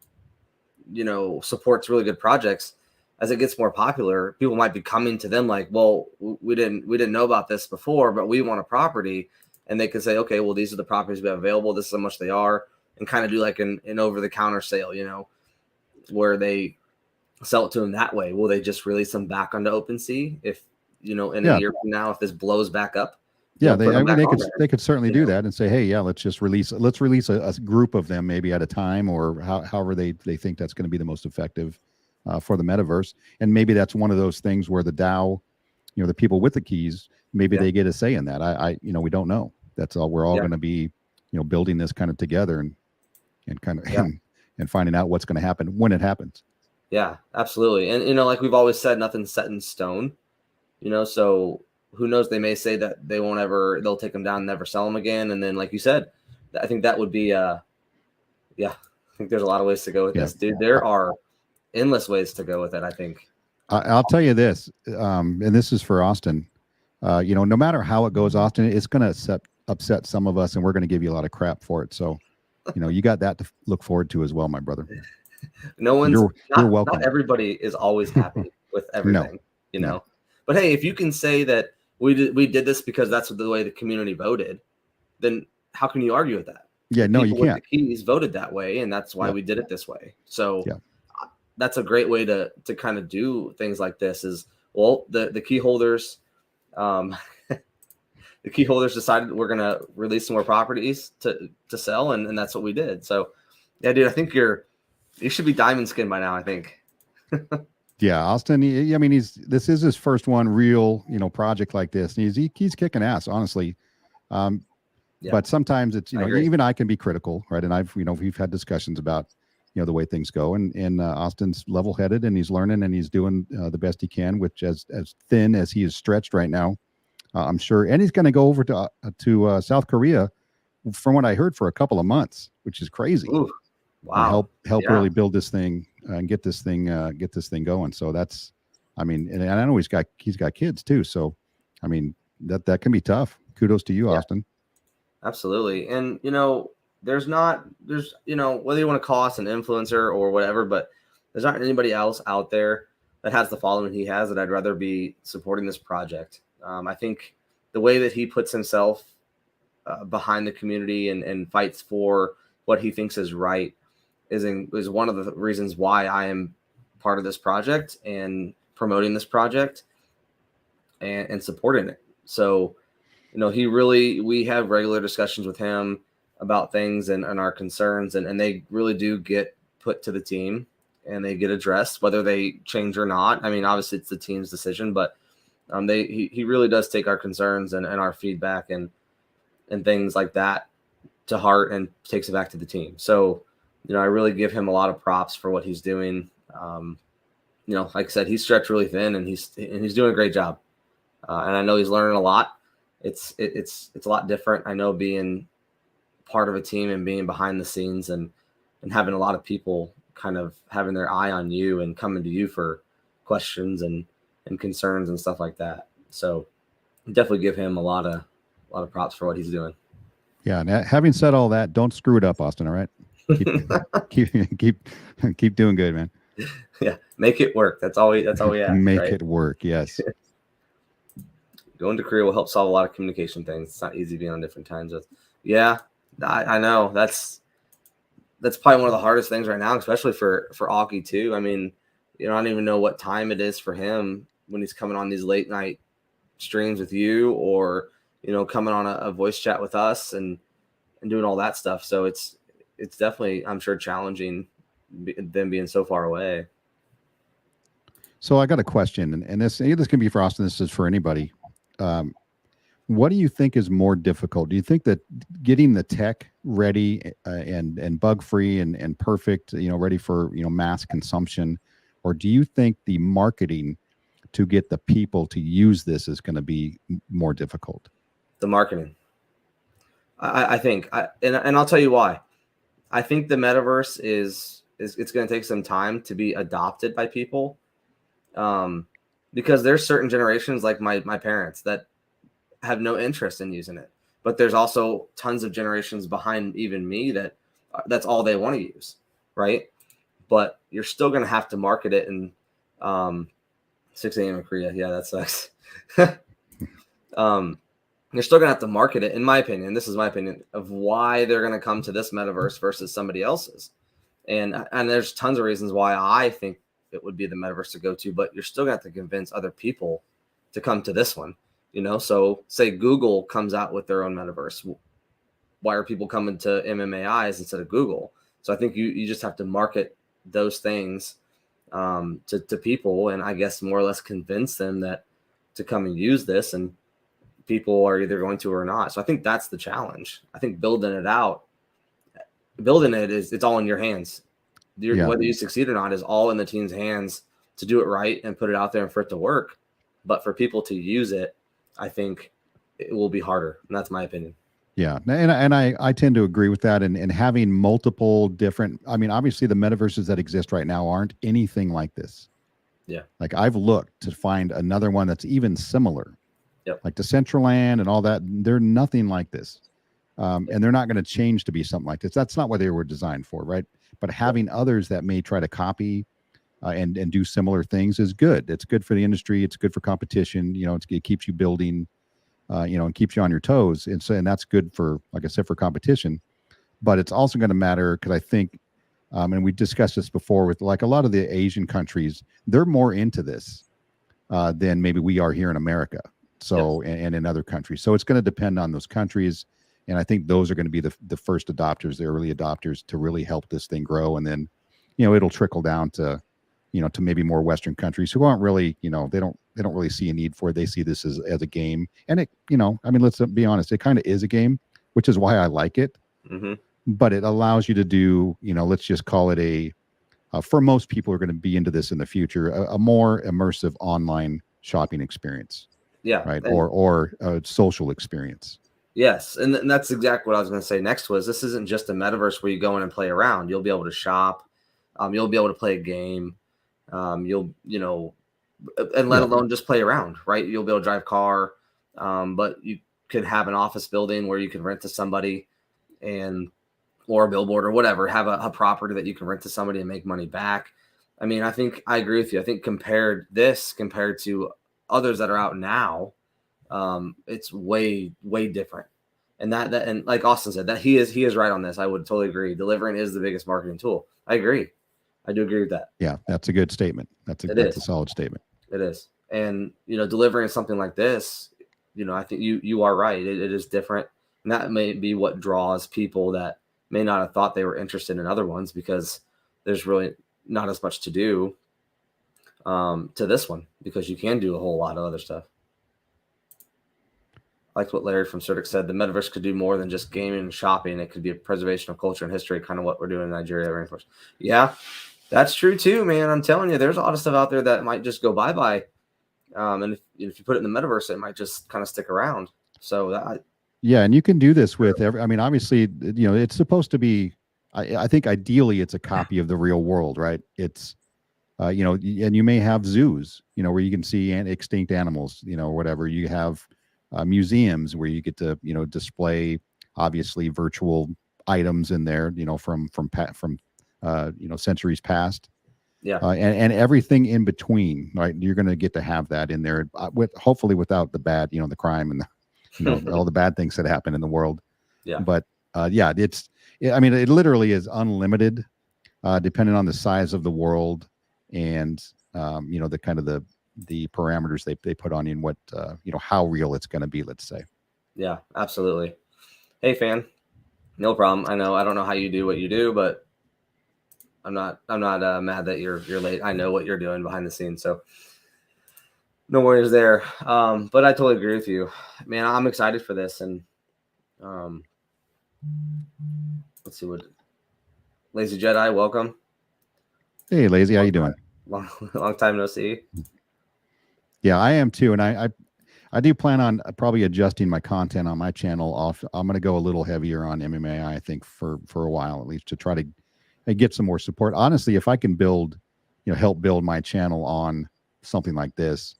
supports really good projects. As it gets more popular, people might be coming to them like, well, we didn't know about this before, but we want a property. And they can say, okay, well, these are the properties we have available. This is how much they are, and kind of do like an over-the-counter sale, where they sell it to them that way? Will they just release them back onto OpenSea if, in a year from now, if this blows back up? Yeah, they could certainly do that and say, hey, yeah, let's release a group of them maybe at a time, or however they think that's going to be the most effective for the metaverse. And maybe that's one of those things where the DAO, the people with the keys, maybe they get a say in that. We don't know. That's all. We're all going to be, building this kind of together and kind of and finding out what's going to happen when it happens. Yeah, absolutely. And, like we've always said, nothing's set in stone, so who knows, they may say that they'll take them down and never sell them again. And then, like you said, I think that would be, I think there's a lot of ways to go with this, dude. There are endless ways to go with it, I think. I'll tell you this, and this is for Austin, no matter how it goes, Austin, it's going to upset some of us, and we're going to give you a lot of crap for it. So, you got that to look forward to as well, my brother. You're welcome. Not everybody is always happy with everything, No. But hey, if you can say that we did this because that's the way the community voted, then how can you argue with that? Yeah, no, you can't. The keys voted that way, and that's why we did it this way. So that's a great way to kind of do things like this. Is, well, the key holders, the key holders decided we're going to release some more properties to sell, and that's what we did. So, yeah, dude, I think you should be diamond skin by now, I think. Yeah, Austin. This is his first one real, project like this. And he's kicking ass, honestly. But sometimes it's, even I can be critical, right? And we've had discussions about, the way things go. And Austin's level-headed, and he's learning, and he's doing the best he can, which as thin as he is stretched right now, I'm sure. And he's going to go over to South Korea, from what I heard, for a couple of months, which is crazy. Ooh, wow! Help really build this thing and get this thing going. So that's, and I know he's got kids too. So, that can be tough. Kudos to you, Austin. Absolutely. And, there's whether you want to call us an influencer or whatever, but there's not anybody else out there that has the following he has that I'd rather be supporting this project. I think the way that he puts himself behind the community and fights for what he thinks is right is one of the reasons why I am part of this project and promoting this project and supporting it. So, we have regular discussions with him about things and our concerns, and they really do get put to the team and they get addressed, whether they change or not. Obviously it's the team's decision, but he really does take our concerns and our feedback and things like that to heart and takes it back to the team. So, I really give him a lot of props for what he's doing. Like I said, he's stretched really thin, and he's doing a great job. And I know he's learning a lot. It's a lot different. I know being part of a team and being behind the scenes and having a lot of people kind of having their eye on you and coming to you for questions and concerns and stuff like that. So definitely give him a lot of props for what he's doing. Yeah. And having said all that, don't screw it up, Austin. All right. Keep doing good, man. Yeah. Make it work. That's all we ask. Make it work. Yes. Going to Korea will help solve a lot of communication things. It's not easy being on different time zones. Yeah, I know. That's probably one of the hardest things right now, especially for Aki too. I don't even know what time it is for him when he's coming on these late night streams with you, or coming on a voice chat with us and doing all that stuff. So it's definitely, I'm sure, challenging them being so far away. So I got a question, and this can be for Austin. This is for anybody. What do you think is more difficult? Do you think that getting the tech ready and bug free and perfect, ready for mass consumption, or do you think the marketing to get the people to use this is going to be more difficult? The marketing. I think, and I'll tell you why. I think the metaverse is it's going to take some time to be adopted by people, because there's certain generations like my parents that have no interest in using it, but there's also tons of generations behind even me that's all they want to use, right? But you're still going to have to market it. And 6 a.m. in Korea, yeah, that sucks. You're still going to have to market it, in my opinion. This is my opinion of why they're going to come to this metaverse versus somebody else's. And there's tons of reasons why I think it would be the metaverse to go to, but you're still going to have to convince other people to come to this one, you know? So say Google comes out with their own metaverse. Why are people coming to MMAIs instead of Google? So I think you just have to market those things to people, and I guess more or less convince them that to come and use this, and people are either going to or not. So I think that's the challenge. I think building it is, it's all in your hands. Whether you succeed or not is all in the team's hands to do it right and put it out there and for it to work. But for people to use it, I think it will be harder. And that's my opinion. Yeah. And I tend to agree with that. And having multiple different, I mean, obviously the metaverses that exist right now aren't anything like this. Yeah. Like I've looked to find another one that's even similar. Yep. Like Decentraland and all that. They're nothing like this. And they're not going to change to be something like this. That's not what they were designed for, right? But having others that may try to copy and do similar things is good. It's good for the industry. It's good for competition. You know, it keeps you building, you know, and keeps you on your toes. And so, and that's good for, like I said, for competition. But it's also going to matter because I think, and we discussed this before with like a lot of the Asian countries, they're more into this than maybe we are here in America. So, and in other countries. So it's going to depend on those countries. And I think those are going to be the first adopters, the early adopters to really help this thing grow. And then, you know, it'll trickle down to, you know, to maybe more Western countries who aren't really, you know, they don't really see a need for it. They see this as a game. And it, you know, I mean, let's be honest, it kind of is a game, which is why I like it. Mm-hmm. But it allows you to do, you know, let's just call it for most people who are going to be into this in the future, a more immersive online shopping experience. Yeah. Right. Or a social experience. Yes. And that's exactly what I was going to say next was this isn't just a metaverse where you go in and play around. You'll be able to shop. You'll be able to play a game. You'll, you know, and let alone just play around, right? You'll be able to drive a car. But you could have an office building where you can rent to somebody or a billboard or whatever, have a property that you can rent to somebody and make money back. I mean, I think I agree with you. I think compared to others that are out now, it's way different. And that and like Austin said, that he is right on this. I would totally agree. Delivering is the biggest marketing tool. I agree. I do agree with that. Yeah, that's a good statement. That's a solid statement. It is. And you know, delivering something like this, you know, I think you are right. It is different. And that may be what draws people that may not have thought they were interested in other ones, because there's really not as much to do to this one, because you can do a whole lot of other stuff. I liked what Larry from Certic said. The metaverse could do more than just gaming and shopping. It could be a preservation of culture and history, kind of what we're doing in Nigeria rainforest. Yeah, that's true too, man. I'm telling you, there's a lot of stuff out there that might just go bye-bye. And if you put it in the metaverse, it might just kind of stick around. So yeah, and you can do this with I mean, obviously, you know, it's supposed to be, I think ideally it's a copy of the real world, right? It's, you know, and you may have zoos, you know, where you can see extinct animals, you know, whatever. You have museums where you get to, you know, display obviously virtual items in there, you know, from you know, centuries past. Yeah. And everything in between, right? You're going to get to have that in there with hopefully without the bad, you know, the crime and the, you know, all the bad things that happen in the world. Yeah. But yeah, I mean, it literally is unlimited, depending on the size of the world and, you know, the kind of the parameters they put on you and what, you know, how real it's going to be, let's say. Yeah, absolutely. Hey, fan, no problem. I don't know how you do what you do, but I'm not mad that you're late. I know what you're doing behind the scenes, so no worries there. But I totally agree with you, man. I'm excited for this, and let's see what Lazy Jedi, welcome. Hey, Lazy, how you doing? Long time no see. Yeah, I am too, and I do plan on probably adjusting my content on my channel off. I'm going to go a little heavier on MMA, I think, for a while at least, to try to get some more support. Honestly, if I can build, you know, help build my channel on something like this,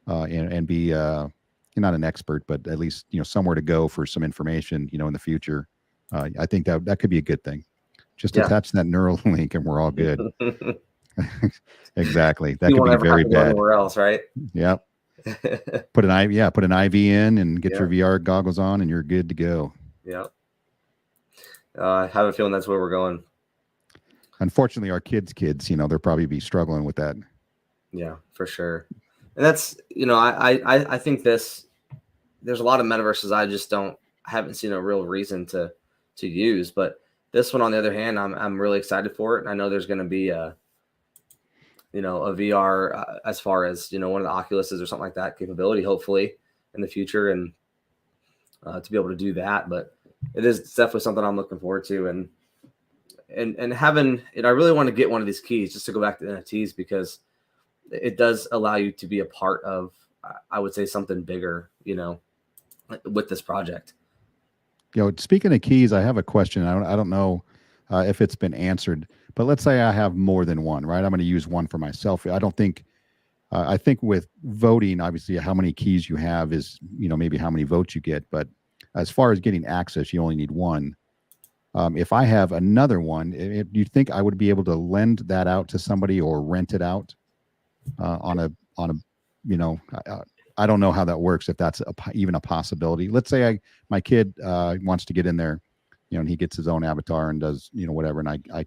and be not an expert, but at least, you know, somewhere to go for some information, you know, in the future, I think that could be a good thing. Just attach that neural link and we're all good. Exactly. That could be very bad. Anywhere else, right? Yep. Put an IV in and get your VR goggles on and you're good to go. Yep. I have a feeling that's where we're going. Unfortunately, our kids, they'll probably be struggling with that. Yeah, for sure. And that's, I think there's a lot of metaverses I haven't seen a real reason to use, but this one on the other hand, I'm really excited for it. And I know there's going to be a VR as far as, one of the Oculuses or something like that capability, hopefully in the future, and to be able to do that. But it's definitely something I'm looking forward to. And having, I really want to get one of these keys just to go back to NFTs, because it does allow you to be a part of, I would say, something bigger, with this project. Speaking of keys, I have a question. I don't know if it's been answered, but let's say I have more than one, right? I'm going to use one for myself. I don't think, I think with voting, obviously, how many keys you have is, maybe how many votes you get. But as far as getting access, you only need one. If I have another one, do you think I would be able to lend that out to somebody or rent it out on a, I don't know how that works, if that's even a possibility. Let's say my kid wants to get in there, and he gets his own avatar and does, whatever, and I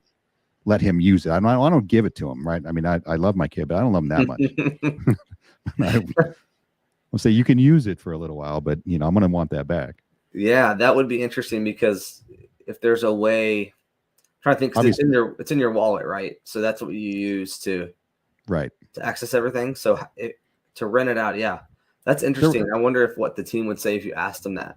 let him use it. I don't give it to him, right? I mean, I love my kid, but I don't love him that much. I'll say you can use it for a little while, but I'm going to want that back. Yeah, that would be interesting, because if there's a way, I'm trying to think, because it's in your wallet, right? So that's what you use to access everything. So to rent it out, yeah, that's interesting. I wonder what the team would say if you asked them that.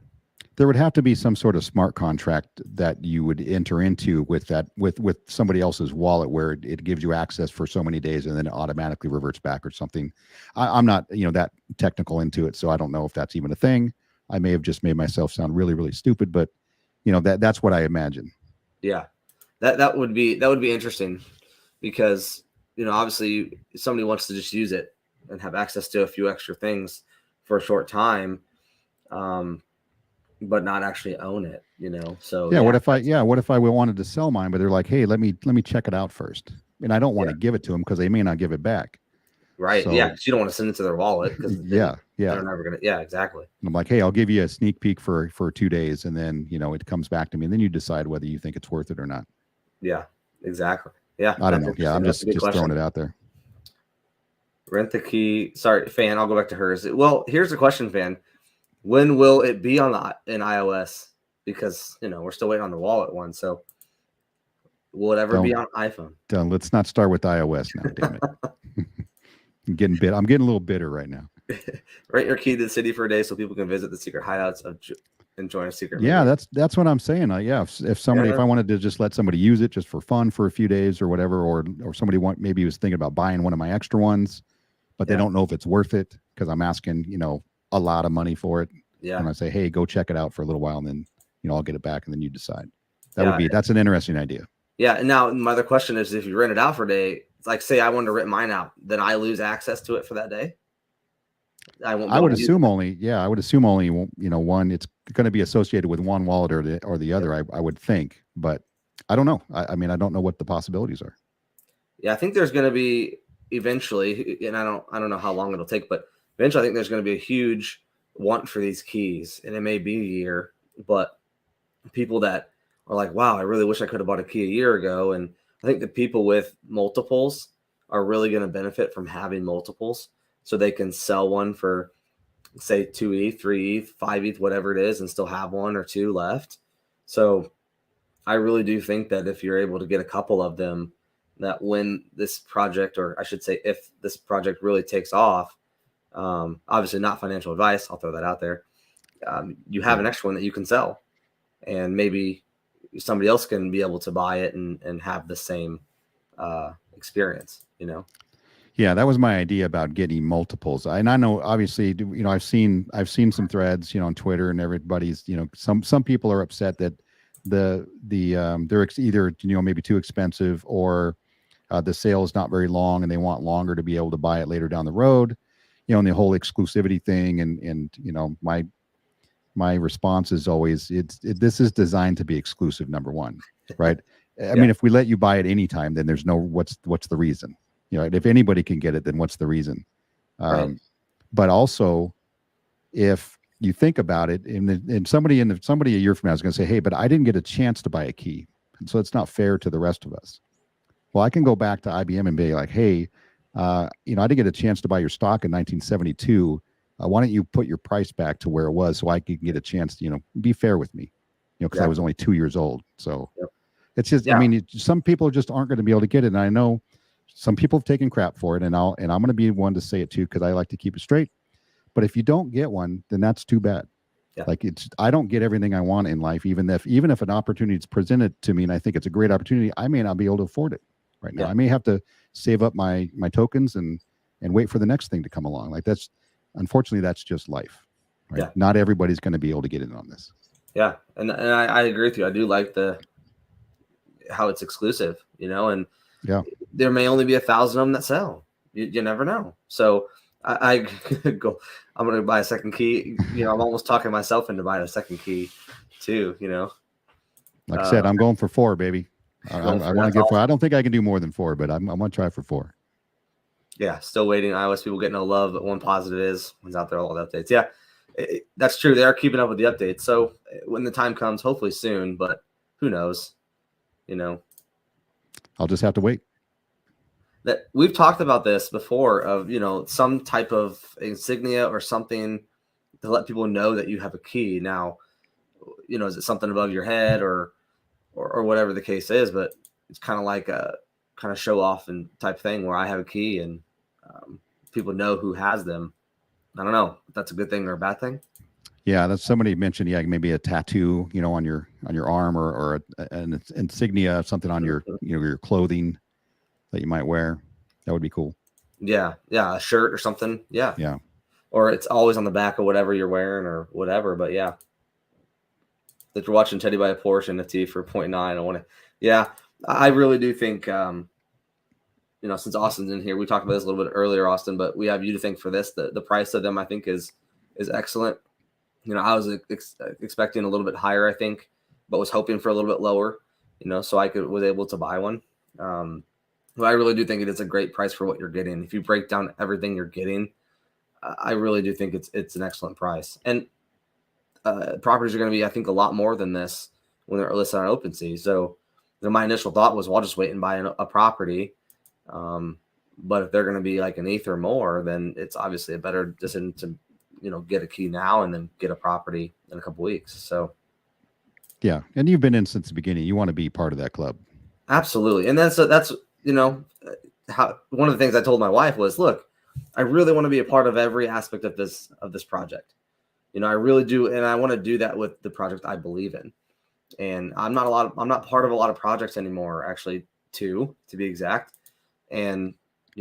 There would have to be some sort of smart contract that you would enter into with that, with somebody else's wallet, where it gives you access for so many days and then it automatically reverts back or something. I'm not, that technical into it, so I don't know if that's even a thing. I may have just made myself sound really, really stupid, but that's what I imagine. Yeah, that would be interesting, because obviously somebody wants to just use it and have access to a few extra things for a short time, but not actually own it. So yeah. What if I wanted to sell mine, but they're like, hey, let me check it out first, and I don't want to give it to them because they may not give it back. Right. So, yeah. Because you don't want to send it to their wallet. Yeah. They're never gonna. Yeah. Exactly. And I'm like, hey, I'll give you a sneak peek for 2 days, and then it comes back to me, and then you decide whether you think it's worth it or not. Yeah. Exactly. Yeah. I don't know. Yeah. I'm just throwing it out there. Rent the key. Sorry, Fan. I'll go back to hers. Well, here's the question, Fan. When will it be in iOS? Because we're still waiting on the wallet one. So will it ever be on iPhone? Let's not start with iOS now. Damn it. I'm getting a little bitter right now. Rent your key to the city for a day so people can visit the secret hideouts and join a secret. Yeah, meeting. That's what I'm saying. If I wanted to just let somebody use it just for fun for a few days or whatever, or somebody maybe was thinking about buying one of my extra ones, but they don't know if it's worth it because I'm asking a lot of money for it. Yeah. And I say, hey, go check it out for a little while, and then I'll get it back, and then you decide. That's an interesting idea. Yeah. And now my other question is, if you rent it out for a day, like say I wanted to rent mine out, then I lose access to it for that day. I would assume only one. It's going to be associated with one wallet or the other. I would think, but I don't know. I mean, I don't know what the possibilities are. Yeah, I think there's going to be eventually, and I don't know how long it'll take, but eventually I think there's going to be a huge want for these keys, and it may be a year, but people that are like, wow, I really wish I could have bought a key a year ago. And I think the people with multiples are really going to benefit from having multiples, so they can sell one for, say, 2 ETH, 3 ETH, 5 ETH, whatever it is, and still have 1 or 2 left. So I really do think that if you're able to get a couple of them, that when this project, or I should say, if this project really takes off, obviously not financial advice, I'll throw that out there, you have an extra one that you can sell, and maybe somebody else can be able to buy it and have the same experience, Yeah, that was my idea about getting multiples. And I know, obviously, I've seen some threads, on Twitter, and everybody's, some people are upset that they're either maybe too expensive, or the sale is not very long, and they want longer to be able to buy it later down the road, and the whole exclusivity thing. And my response is always, this is designed to be exclusive, number one, right? I mean, if we let you buy it anytime, then there's what's the reason? If anybody can get it, then what's the reason? Right. But also, if you think about it, and somebody a year from now is going to say, hey, but I didn't get a chance to buy a key, and so it's not fair to the rest of us. Well, I can go back to IBM and be like, hey, I didn't get a chance to buy your stock in 1972. Why don't you put your price back to where it was so I could get a chance to, be fair with me, because I was only 2 years old. So Yep. it's just, some people just aren't going to be able to get it. And I know some people have taken crap for it, and I'm going to be one to say it too, because I like to keep it straight. But if you don't get one, then that's too bad. Yeah. Like I don't get everything I want in life, even if an opportunity is presented to me and I think it's a great opportunity, I may not be able to afford it right now. I may have to save up my tokens and wait for the next thing to come along. Like unfortunately, that's just life. Right? Yeah. Not everybody's going to be able to get in on this. Yeah, and I agree with you. I do like how it's exclusive, and there may only be 1,000 of them that sell. You never know. So I go. I'm going to buy a second key. I'm almost talking myself into buying a second key, too. Like I said, I'm going for 4, baby. I want to get 4. I don't think I can do more than 4, but I'm going to try for 4. Yeah, still waiting. iOS people get no love, but one positive is one's out there all the updates. Yeah, that's true. They are keeping up with the updates. So when the time comes, hopefully soon, but who knows? I'll just have to wait. That we've talked about this before of, some type of insignia or something to let people know that you have a key. Now, is it something above your head or whatever the case is, but it's kind of like a kind of show off and type thing where I have a key and people know who has them. I don't know if that's a good thing or a bad thing. Yeah, that's somebody mentioned. Yeah, maybe a tattoo, on your arm or an insignia, something on your your clothing that you might wear. That would be cool. Yeah, a shirt or something. Yeah. Or it's always on the back of whatever you're wearing or whatever. But yeah, if you're watching Teddy buy a Porsche NFT for 0.9, I want to. Yeah, I really do think. Since Austin's in here, we talked about this a little bit earlier, Austin, but we have you to thank for this. The price of them, I think, is excellent. I was expecting a little bit higher, I think, but was hoping for a little bit lower, so I was able to buy one. But I really do think it is a great price for what you're getting. If you break down everything you're getting, I really do think it's an excellent price. And properties are going to be, I think, a lot more than this when they're listed on OpenSea. So my initial thought was, well, I'll just wait and buy a property. But if they're going to be like an ETH or more, then it's obviously a better decision to get a key now and then get a property in a couple weeks. So yeah, and you've been in since the beginning. You want to be part of that club. Absolutely. And that's how one of the things I told my wife was, look, I really want to be a part of every aspect of this project. I really do, and I want to do that with the project I believe in. And I'm not part of a lot of projects anymore, actually, 2 to be exact. And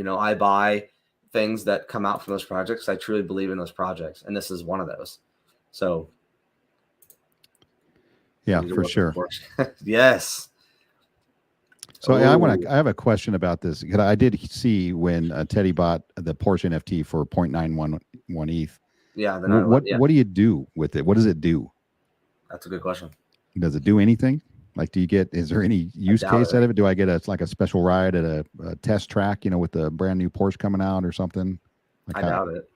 I buy things that come out from those projects. I truly believe in those projects, and this is one of those. So yeah, for sure. Yes. So I have a question about this. I did see when Teddy bought the Porsche NFT for 0.911 ETH. Yeah. What do you do with it? What does it do? That's a good question. Does it do anything? Like, is there any use case out of it? Do I get a special ride at a test track, with the brand new Porsche coming out or something? I doubt it.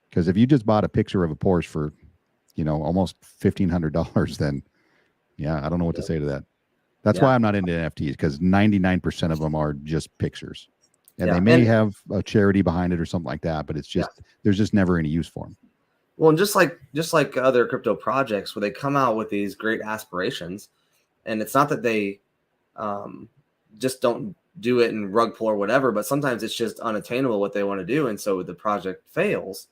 Because if you just bought a picture of a Porsche for, almost $1,500, then yeah, I don't know what to say to that. That's why I'm not into NFTs, because 99% of them are just pictures, and they may have a charity behind it or something like that, but it's just there's just never any use for them. Well, and just like other crypto projects where they come out with these great aspirations, and it's not that they just don't do it and rug pull or whatever, but sometimes it's just unattainable what they want to do, and so the project fails,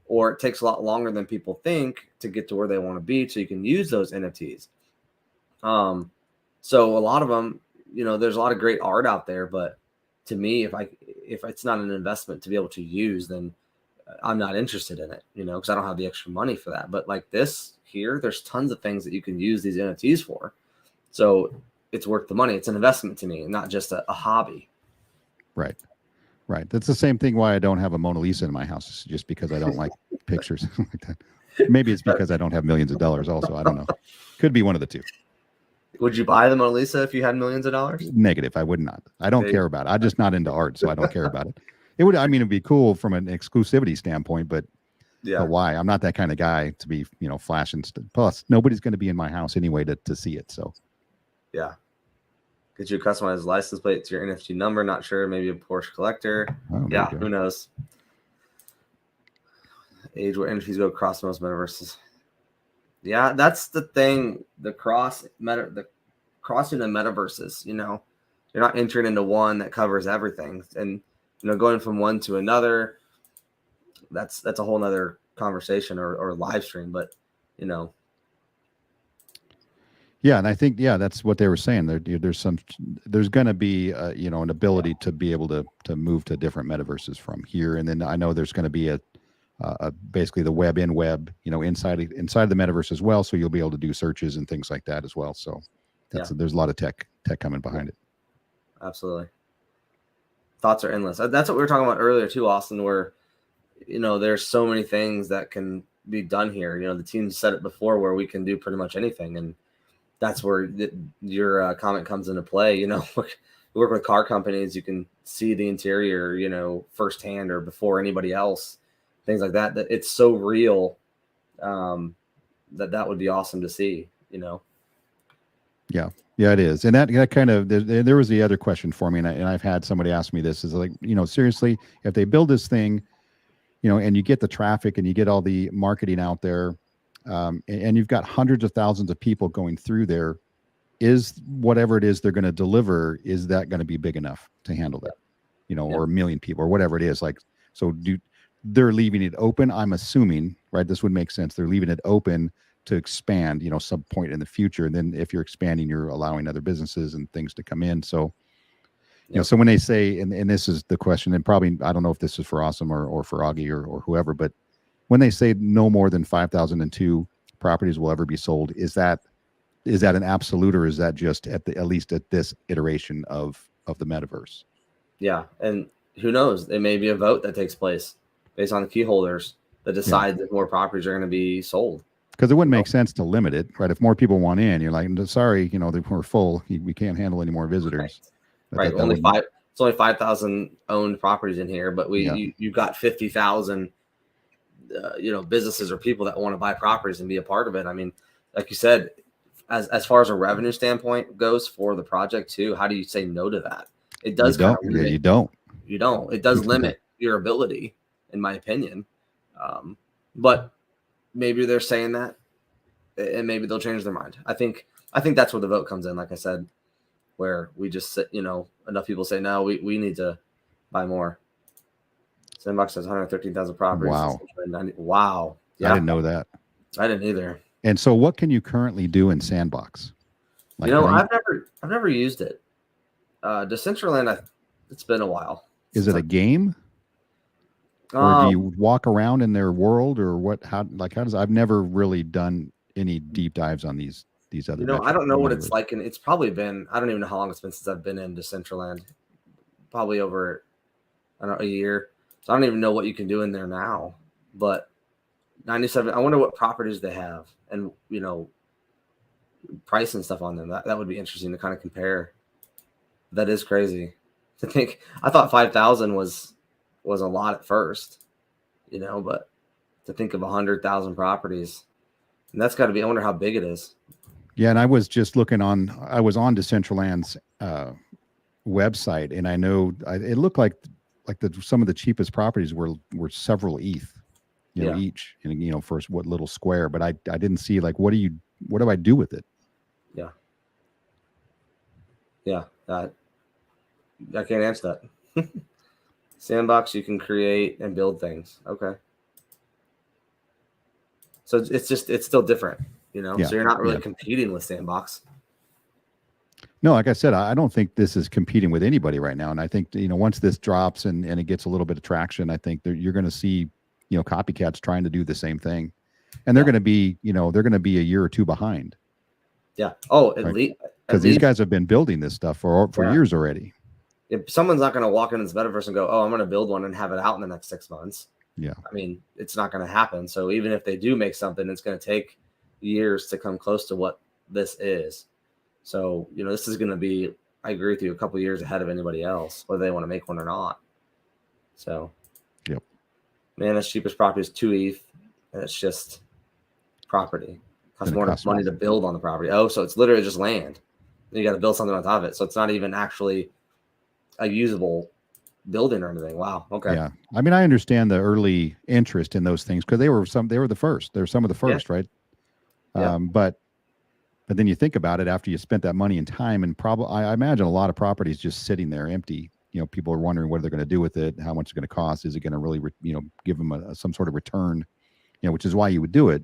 or it takes a lot longer than people think to get to where they want to be, so you can use those NFTs. So a lot of them, there's a lot of great art out there, but to me, if it's not an investment to be able to use, then I'm not interested in it, because I don't have the extra money for that. But like this here, there's tons of things that you can use these NFTs for. So it's worth the money. It's an investment to me, not just a hobby. Right. That's the same thing why I don't have a Mona Lisa in my house. It's just because I don't like pictures like that. Maybe it's because I don't have millions of dollars also. I don't know. Could be one of the two. Would you buy the Mona Lisa if you had millions of dollars? Negative. I would not. I don't care about it. I'm just not into art, so I don't care about it. It'd be cool from an exclusivity standpoint, but why? I'm not that kind of guy to be, flashing. Plus, nobody's going to be in my house anyway to see it. So, yeah. Get you a customized license plate to your NFT number. Not sure. Maybe a Porsche collector. Oh, Yeah, who knows? Age where NFTs go across most metaverses. Yeah, that's the thing. The crossing the metaverses. You're not entering into one that covers everything, and going from one to another. That's a whole nother conversation or live stream, but Yeah, and I think that's what they were saying. There's going to be an ability to be able to move to different metaverses from here, and then I know there's going to be a basically the web inside the metaverse as well. So you'll be able to do searches and things like that as well. So there's a lot of tech coming behind it. Absolutely, thoughts are endless. That's what we were talking about earlier too, Austin. Where there's so many things that can be done here. The team said it before, where we can do pretty much anything, and that's where your comment comes into play. We work with car companies. You can see the interior, firsthand or before anybody else. Things like that. That it's so real. That would be awesome to see. Yeah, it is, and that kind of there was the other question for me, and I've had somebody ask me this: is like, seriously, if they build this thing, and you get the traffic and you get all the marketing out there. And you've got hundreds of thousands of people going through there. Is whatever it is they're going to deliver, is that going to be big enough to handle that? Or a million people or whatever it is. Like, so they're leaving it open? I'm assuming, right? This would make sense. They're leaving it open to expand, some point in the future. And then if you're expanding, you're allowing other businesses and things to come in. So, so when they say, and this is the question, and probably, I don't know if this is for Awesome or for Augie or whoever, but when they say no more than 5,002 properties will ever be sold, is that an absolute, or is that just at least at this iteration of the metaverse? Yeah, and who knows? It may be a vote that takes place based on the key holders that decide that more properties are going to be sold. Because it wouldn't make sense to limit it, right? If more people want in, you're like, sorry, we're full. We can't handle any more visitors. Right. It's only 5,000 owned properties in here, but you've got 50,000. Businesses or people that want to buy properties and be a part of it. I mean, like you said, as far as a revenue standpoint goes for the project too, how do you say no to that? It does. You don't. It does limit your ability, in my opinion. But maybe they're saying that, and maybe they'll change their mind. I think that's where the vote comes in. Like I said, where we just sit, enough people say no, we need to buy more. Sandbox has 113,000 properties. Wow. Yeah. I didn't know that. I didn't either. And so what can you currently do in Sandbox? I've never used it. Decentraland, it's been a while. Is it a game? Or do you walk around in their world, or what? How does, I've never really done any deep dives on these other. I don't know what it's like, and it's probably been, I don't even know how long it's been since I've been in Decentraland. Probably over, a year. So I don't even know what you can do in there now, but 97. I wonder what properties they have, and price and stuff on them. That would be interesting to kind of compare. That is crazy to think. I thought 5,000 was a lot at first, but to think of 100,000 properties, and that's got to be. I wonder how big it is. Yeah, and I was just looking I was on Decentraland's website, and I know it looked like some of the cheapest properties were several ETH, each, and for what little square. But I didn't see what do I do with it? Yeah, I can't answer that. Sandbox, you can create and build things. Okay, so it's still different, So you're not really competing with Sandbox. No, like I said, I don't think this is competing with anybody right now. And I think, once this drops and it gets a little bit of traction, I think you're going to see, copycats trying to do the same thing. And they're going to be, they're going to be a year or two behind. Yeah. Oh, at least. Because these guys have been building this stuff for years already. If someone's not going to walk into this metaverse and go, oh, I'm going to build one and have it out in the next 6 months. Yeah. I mean, it's not going to happen. So even if they do make something, it's going to take years to come close to what this is. So, this is going to be, I agree with you, a couple of years ahead of anybody else, whether they want to make one or not. So, yep. Man, its cheapest property is 2 ETH, and it's just property. Costs more money to build on the property. Oh, so it's literally just land. you got to build something on top of it. So it's not even actually a usable building or anything. Wow. Okay. Yeah. I mean, I understand the early interest in those things because they were the first. They're some of the first, right? Yeah. But then you think about it after you spent that money and time, and probably I imagine a lot of properties just sitting there empty. People are wondering what they're going to do with it, how much it's going to cost. Is it going to really, give them some sort of return? Which is why you would do it.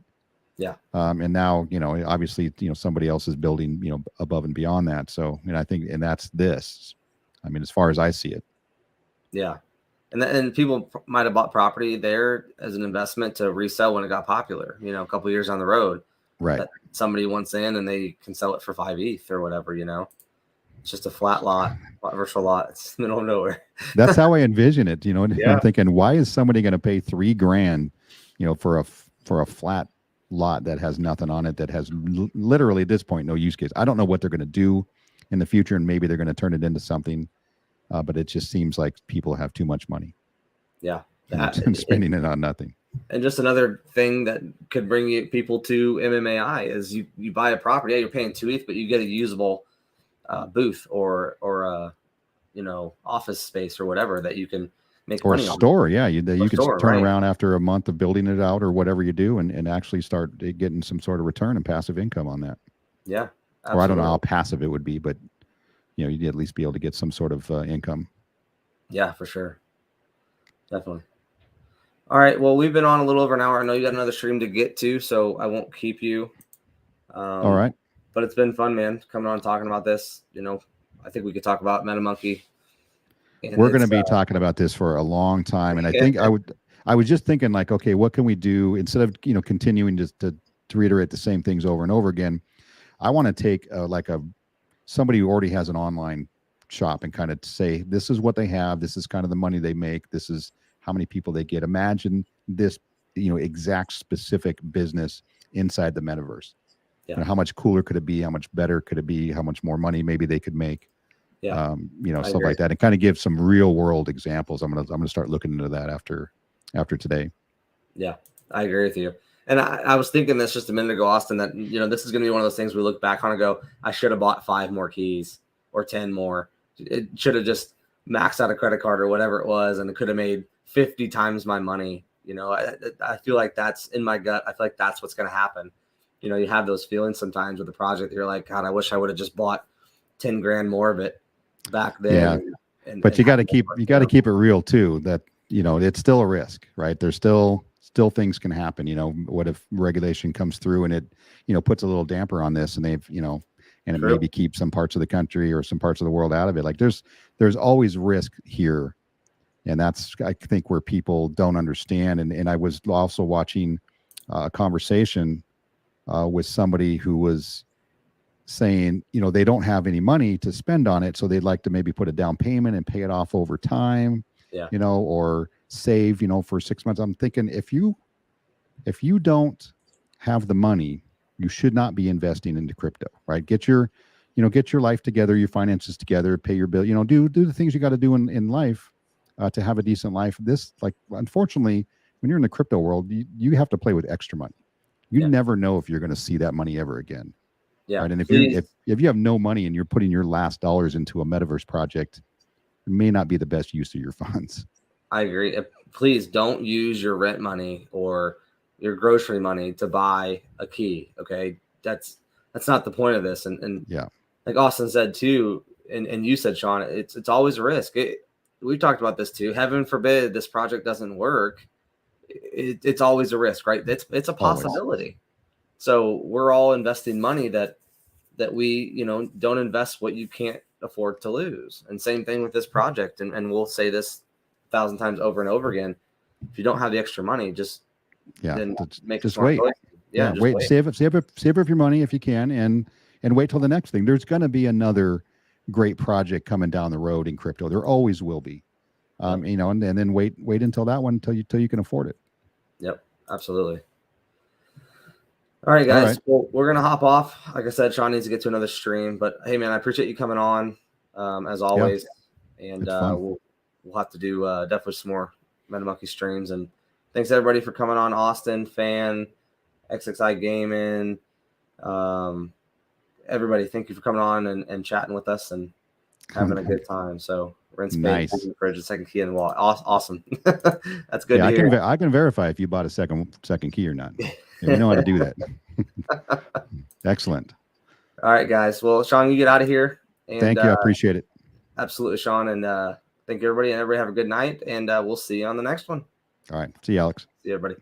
Yeah. And now, obviously, somebody else is building, above and beyond that. So, I think, and that's this. I mean, as far as I see it. Yeah. And people might have bought property there as an investment to resell when it got popular, a couple of years down the road. Right. That somebody wants in and they can sell it for 5 ETH or whatever, It's just a flat virtual lot. It's middle of nowhere. That's how I envision it. Yeah. I'm thinking, why is somebody going to pay $3,000, for a flat lot that has nothing on it, that has literally at this point no use case? I don't know what they're going to do in the future, and maybe they're going to turn it into something. But it just seems like people have too much money. Yeah. And spending it on nothing. And just another thing that could bring people to MMAI is you buy a property. Yeah, you're paying 2 ETH, but you get a usable booth or office space or whatever that you can make or money a store. on. Yeah, you can turn around after a month of building it out or whatever you do, and actually start getting some sort of return and passive income on that. Yeah, absolutely. Or I don't know how passive it would be, but you'd at least be able to get some sort of income. Yeah, for sure. Definitely. All right. Well, we've been on a little over an hour. I know you got another stream to get to, so I won't keep you. All right. But it's been fun, man, coming on talking about this. I think we could talk about MetaMonkey. We're going to be talking about this for a long time, and I think I was just thinking, like, okay, what can we do instead of continuing to reiterate the same things over and over again? I want to take somebody who already has an online shop and kind of say, this is what they have, this is kind of the money they make, this is how many people they get. Imagine this, exact specific business inside the metaverse. Yeah. How much cooler could it be? How much better could it be? How much more money maybe they could make? Yeah. Stuff like that, and kind of give some real world examples. I'm gonna start looking into that after today. Yeah, I agree with you. And I was thinking this just a minute ago, Austin, that this is gonna be one of those things we look back on and go, I should have bought 5 more keys or 10 more. It should have just maxed out a credit card or whatever it was, and it could have made 50 times my money. I feel like that's in my gut. I feel like that's what's gonna happen. You have those feelings sometimes with the project. You're like, God, I wish I would have just bought 10 grand more of it back then. Yeah. But you got to keep it real too, that, it's still a risk, right? There's still things can happen. What if regulation comes through and it, puts a little damper on this, and they've, and it True. maybe keeps some parts of the country or some parts of the world out of it. Like there's always risk here. And that's, I think, where people don't understand. And I was also watching a conversation with somebody who was saying, they don't have any money to spend on it, so they'd like to maybe put a down payment and pay it off over time. Yeah. Or save, for 6 months. I'm thinking, if you don't have the money, you should not be investing into crypto, right? Get your life together, your finances together, pay your bill, do the things you got to do in life to have a decent life. This, like, unfortunately, when you're in the crypto world, you have to play with extra money. You never know if you're going to see that money ever again. Yeah. Right? And if you have no money and you're putting your last dollars into a metaverse project, it may not be the best use of your funds. I agree. Please don't use your rent money or your grocery money to buy a key. Okay. That's not the point of this. And yeah, like Austin said too, and you said, Sean, it's always a risk. We've talked about this too. Heaven forbid this project doesn't work. It's always a risk, right? It's a possibility. Always. So we're all investing money that we, don't invest what you can't afford to lose. And same thing with this project. And we'll say this 1,000 times over and over again. If you don't have the extra money, just wait. Choice. Yeah, wait. Save up your money if you can, and wait till the next thing. There's going to be another great project coming down the road in crypto. There always will be. And then wait until that one until you can afford it. Yep, absolutely. All right, guys. All right. Well, we're gonna hop off. Like I said, Sean needs to get to another stream. But hey, man, I appreciate you coming on as always. Yeah, and we'll have to do definitely some more MetaMonkey streams. And thanks everybody for coming on. Austin, Fan, XXI Gaming, everybody, thank you for coming on and chatting with us and having a good time. So rinse, Nice. in the fridge, a second key in the wallet. Awesome. That's good to hear. I can verify if you bought a second key or not. We know how to do that. Excellent. All right, guys. Well, Sean, you get out of here. And, thank you. I appreciate it. Absolutely, Sean. And thank you, everybody. And everybody have a good night. And we'll see you on the next one. All right. See you, Alex. See you, everybody.